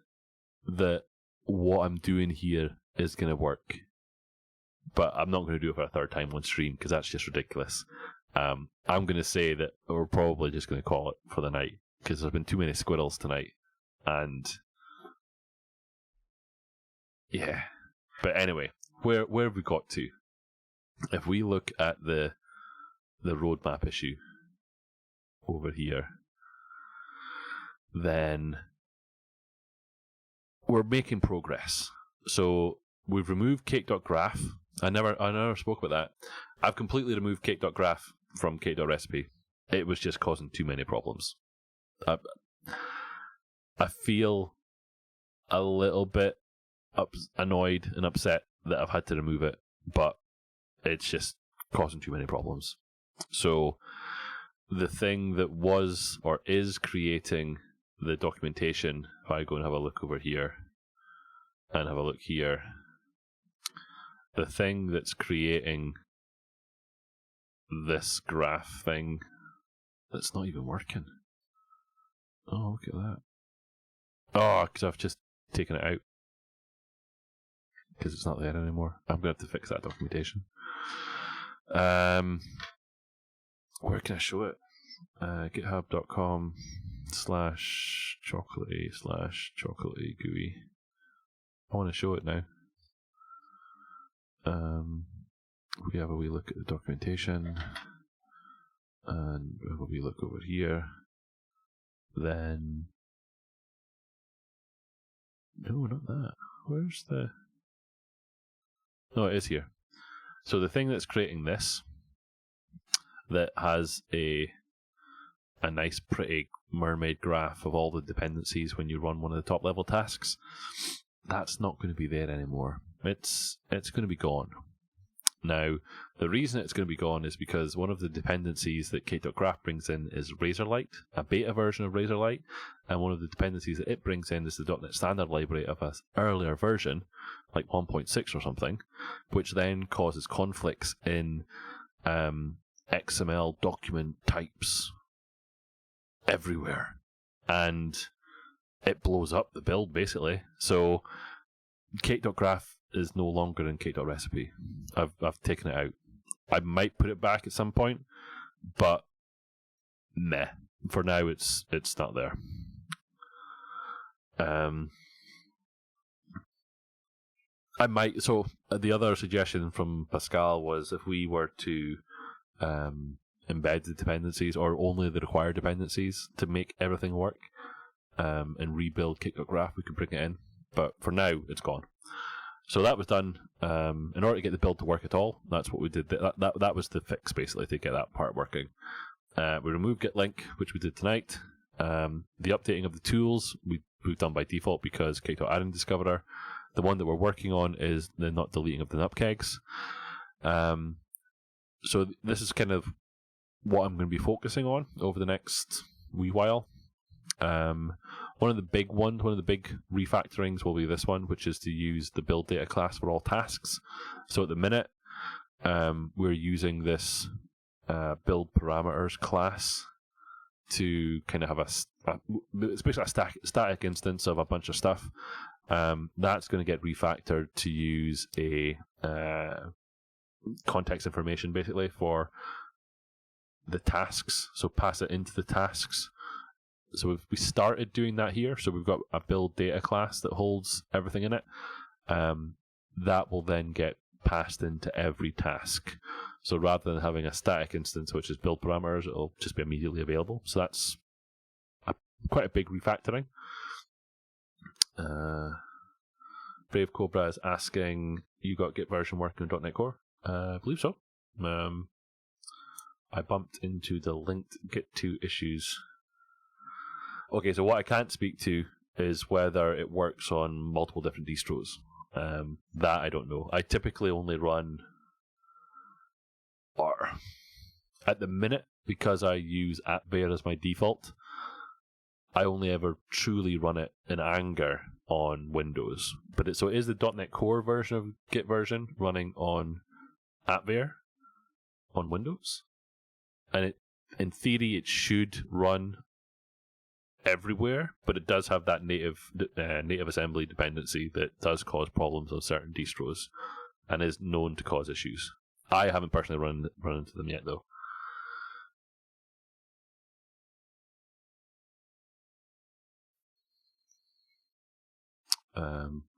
that what I'm doing here is going to work. But I'm not going to do it for a third time on stream because that's just ridiculous. I'm going to say that we're probably just going to call it for the night because there's been too many squirrels tonight. And yeah. But anyway, where have we got to? If we look at the roadmap issue over here, then we're making progress. So we've removed Cake.Graph. I never spoke about that. I've completely removed Cake.Graph from Cake.Recipe. It was just causing too many problems. I feel a little bit annoyed and upset that I've had to remove it, but it's just causing too many problems. So the thing that was or is creating the documentation, if I go and have a look over here and have a look here, the thing that's creating this graph thing that's not even working. Oh, look at that. Oh, because I've just taken it out. Because it's not there anymore. I'm going to have to fix that documentation. Where can I show it? github.com/chocolatey/chocolatey GUI. I want to show it now. We have a wee look at the documentation. And we have a wee look over here. Then... No, not that. Where's the... No, it is here. So the thing that's creating this, that has a nice pretty mermaid graph of all the dependencies when you run one of the top level tasks, that's not going to be there anymore. It's going to be gone. Now, the reason it's going to be gone is because one of the dependencies that Cake.Graph brings in is Razorlight, a beta version of Razorlight, and one of the dependencies that it brings in is the .NET Standard library of an earlier version, like 1.6 or something, which then causes conflicts in XML document types everywhere. And it blows up the build, basically. So, Cake.Graph is no longer in Cake.Recipe. I've taken it out. I might put it back at some point, but meh. For now, it's not there. I might. So the other suggestion from Pascal was if we were to embed the dependencies or only the required dependencies to make everything work, and rebuild Cake.Graph, we could bring it in. But for now, it's gone. So that was done. In order to get the build to work at all, that's what we did. That was the fix, basically, to get that part working. We removed git link, which we did tonight. The updating of the tools we've done by default because Cake.Add-in Discoverer. The one that we're working on is the not deleting of the nupkegs. So this is kind of what I'm going to be focusing on over the next wee while. One of the big refactorings will be this one, which is to use the build data class for all tasks. So at the minute, we're using this build parameters class to kind of have it's basically a static instance of a bunch of stuff. That's going to get refactored to use a context information, basically, for the tasks. So pass it into the tasks. So we started doing that here. So we've got a build data class that holds everything in it. That will then get passed into every task. So rather than having a static instance, which is build parameters, it'll just be immediately available. So that's quite a big refactoring. Brave Cobra is asking, you got Git version working on .NET Core? I believe so. I bumped into the linked Git2 issues. Okay, so what I can't speak to is whether it works on multiple different distros. That I don't know. I typically only run, or at the minute, because I use AppBear as my default, I only ever truly run it in anger on Windows, but it is the .NET Core version of Git version running on AppVeyor on Windows, and in theory it should run everywhere, but it does have that native assembly dependency that does cause problems on certain distros and is known to cause issues. I haven't personally run into them yet, though.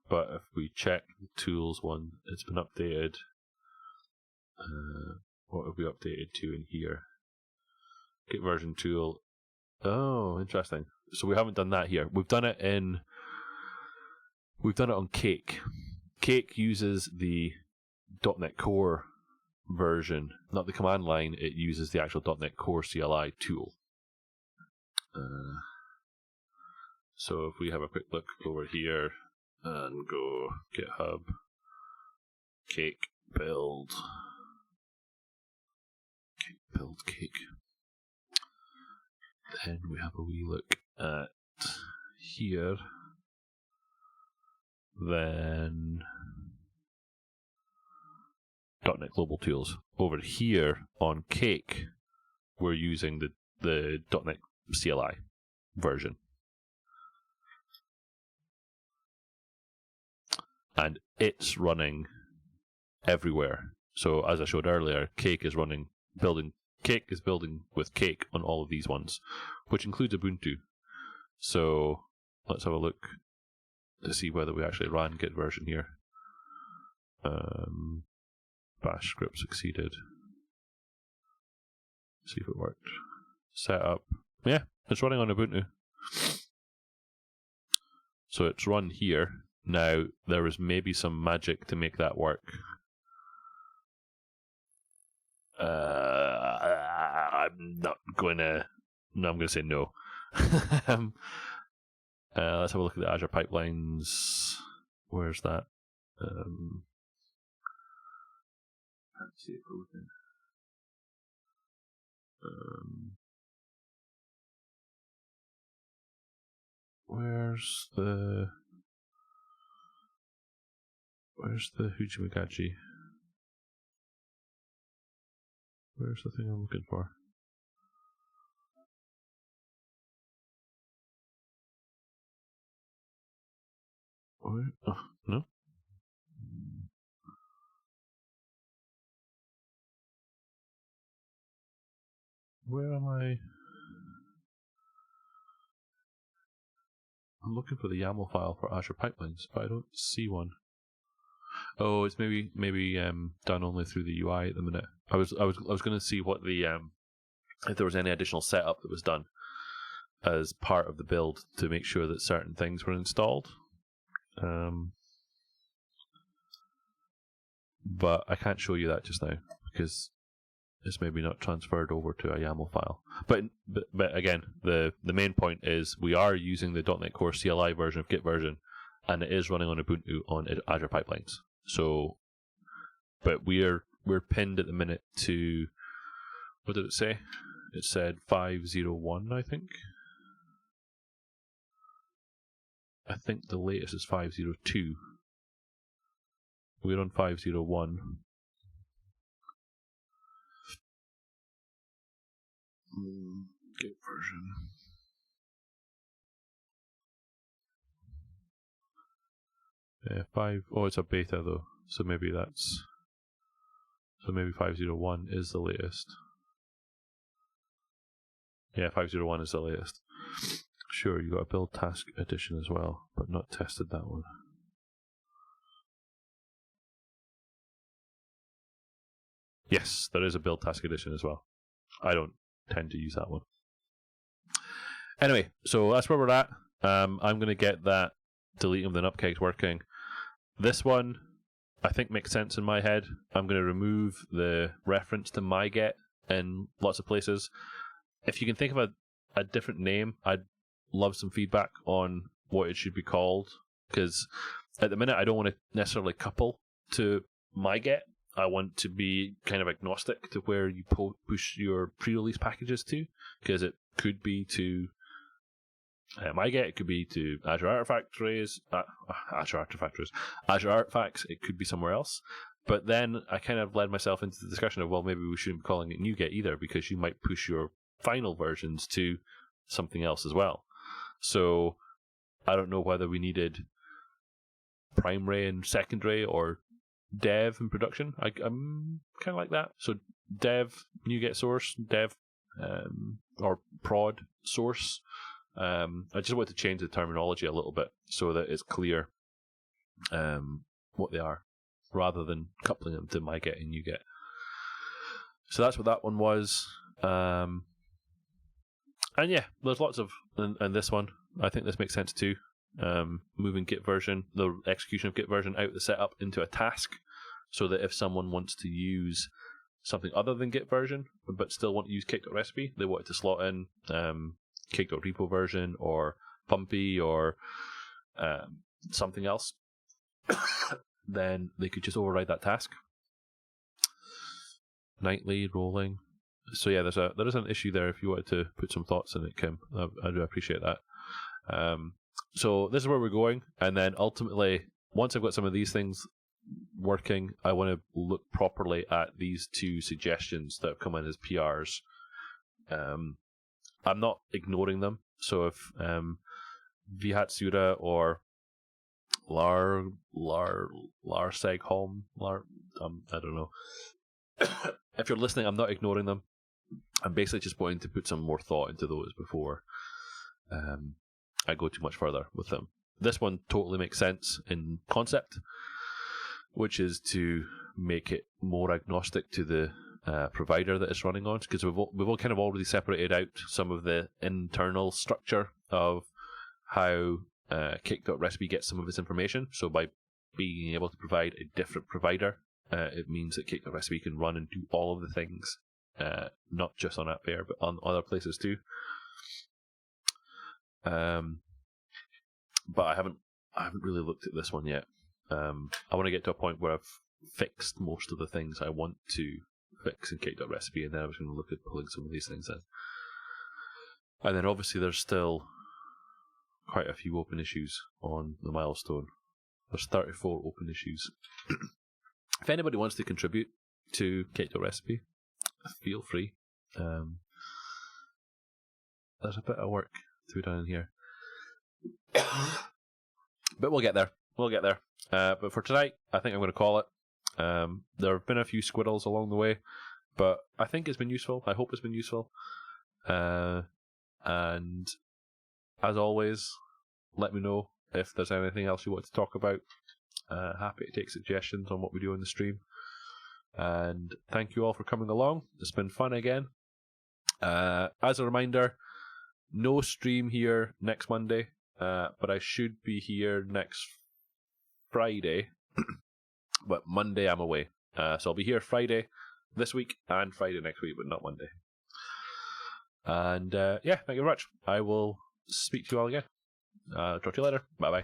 But if we check the tools one, it's been updated. What have we updated to in here? Git version tool. Oh, interesting. So we haven't done that here. We've done it on Cake. Cake uses the .NET Core version, not the command line. It uses the actual .NET Core CLI tool. So if we have a quick look over here and go GitHub, Cake, build Cake. Then we have a wee look at here. Then .NET Global Tools. Over here on Cake, we're using the .NET CLI version. And it's running everywhere. So as I showed earlier, Cake is building with Cake on all of these ones, which includes Ubuntu. So let's have a look to see whether we actually ran Git version here. Bash script succeeded. See if it worked. Setup. Yeah, it's running on Ubuntu. So it's run here. Now, there is maybe some magic to make that work. I'm going to say no. Let's have a look at the Azure pipelines. Where's that? Can't see it open. Where's the Hujimagaji? Where's the thing I'm looking for? Where? Oh, no. Where am I? I'm looking for the YAML file for Azure pipelines, but I don't see one. Oh, it's maybe done only through the UI at the minute. I was going to see what the if there was any additional setup that was done as part of the build to make sure that certain things were installed. But I can't show you that just now because it's maybe not transferred over to a YAML file. But again, the main point is we are using the .NET Core CLI version of Git version, and it is running on Ubuntu on Azure pipelines. So, but we're pinned at the minute to, what did it say? It said 5.01, I think. I think the latest is 5.02. We're on 5.01. Git version. Yeah, 5. Oh, it's a beta though, so maybe 5.01 is the latest. Yeah, 5.01 is the latest. Sure, you got a build task edition as well, but not tested that one. Yes, there is a build task edition as well. I don't tend to use that one. Anyway, so that's where we're at. I'm going to get that deleting of the nupcakes working. This one, I think, makes sense in my head. I'm going to remove the reference to myget in lots of places. If you can think of a different name, I'd love some feedback on what it should be called. Because at the minute, I don't want to necessarily couple to myget. I want to be kind of agnostic to where you push your pre-release packages to, because it could be to MyGet. It could be to Azure Artifacts. Azure Artifacts. It could be somewhere else. But then I kind of led myself into the discussion of, well, maybe we shouldn't be calling it NuGet either, because you might push your final versions to something else as well. So I don't know whether we needed primary and secondary or dev and production. I'm kind of like that. So dev, NuGet source, dev, or prod source. I just want to change the terminology a little bit so that it's clear what they are, rather than coupling them to MyGet and NuGet. So that's what that one was. And yeah, there's lots of, and this one, I think this makes sense too. Moving Git version, the execution of Git version out of the setup into a task, so that if someone wants to use something other than Git version, but still want to use Cake.Recipe, they want to slot in Cake.Repo version or Pumpy or something else, then they could just override that task. Nightly, rolling. So yeah, there is an issue there. If you wanted to put some thoughts in it, Kim, I do appreciate that. So this is where we're going, and then ultimately, once I've got some of these things working, I want to look properly at these two suggestions that have come in as PRs. I'm not ignoring them. So if Vhatsura or Larsegholm, I don't know. If you're listening, I'm not ignoring them. I'm basically just wanting to put some more thought into those before I go too much further with them. This one totally makes sense in concept, which is to make it more agnostic to the provider that it's running on, because we've all kind of already separated out some of the internal structure of how Cake.Recipe gets some of its information. So by being able to provide a different provider, it means that Cake.Recipe can run and do all of the things, not just on AppVeyor, but on other places too. But I haven't really looked at this one yet. I want to get to a point where I've fixed most of the things I want to fix in Cake.Recipe, and then I was going to look at pulling some of these things in. And then obviously there's still quite a few open issues on the milestone. There's 34 open issues. If anybody wants to contribute to Cake.Recipe, feel free. There's a bit of work to be done in here. But we'll get there. But for tonight, I think I'm going to call it. There have been a few squiddles along the way, but I think it's been useful. I hope it's been useful. And as always, let me know if there's anything else you want to talk about. Happy to take suggestions on what we do on the stream. And thank you all for coming along. It's been fun again. As a reminder, no stream here next Monday, but I should be here next Friday. But Monday I'm away. So I'll be here Friday this week and Friday next week, but not Monday. And yeah, thank you very much. I will speak to you all again. Talk to you later. Bye bye.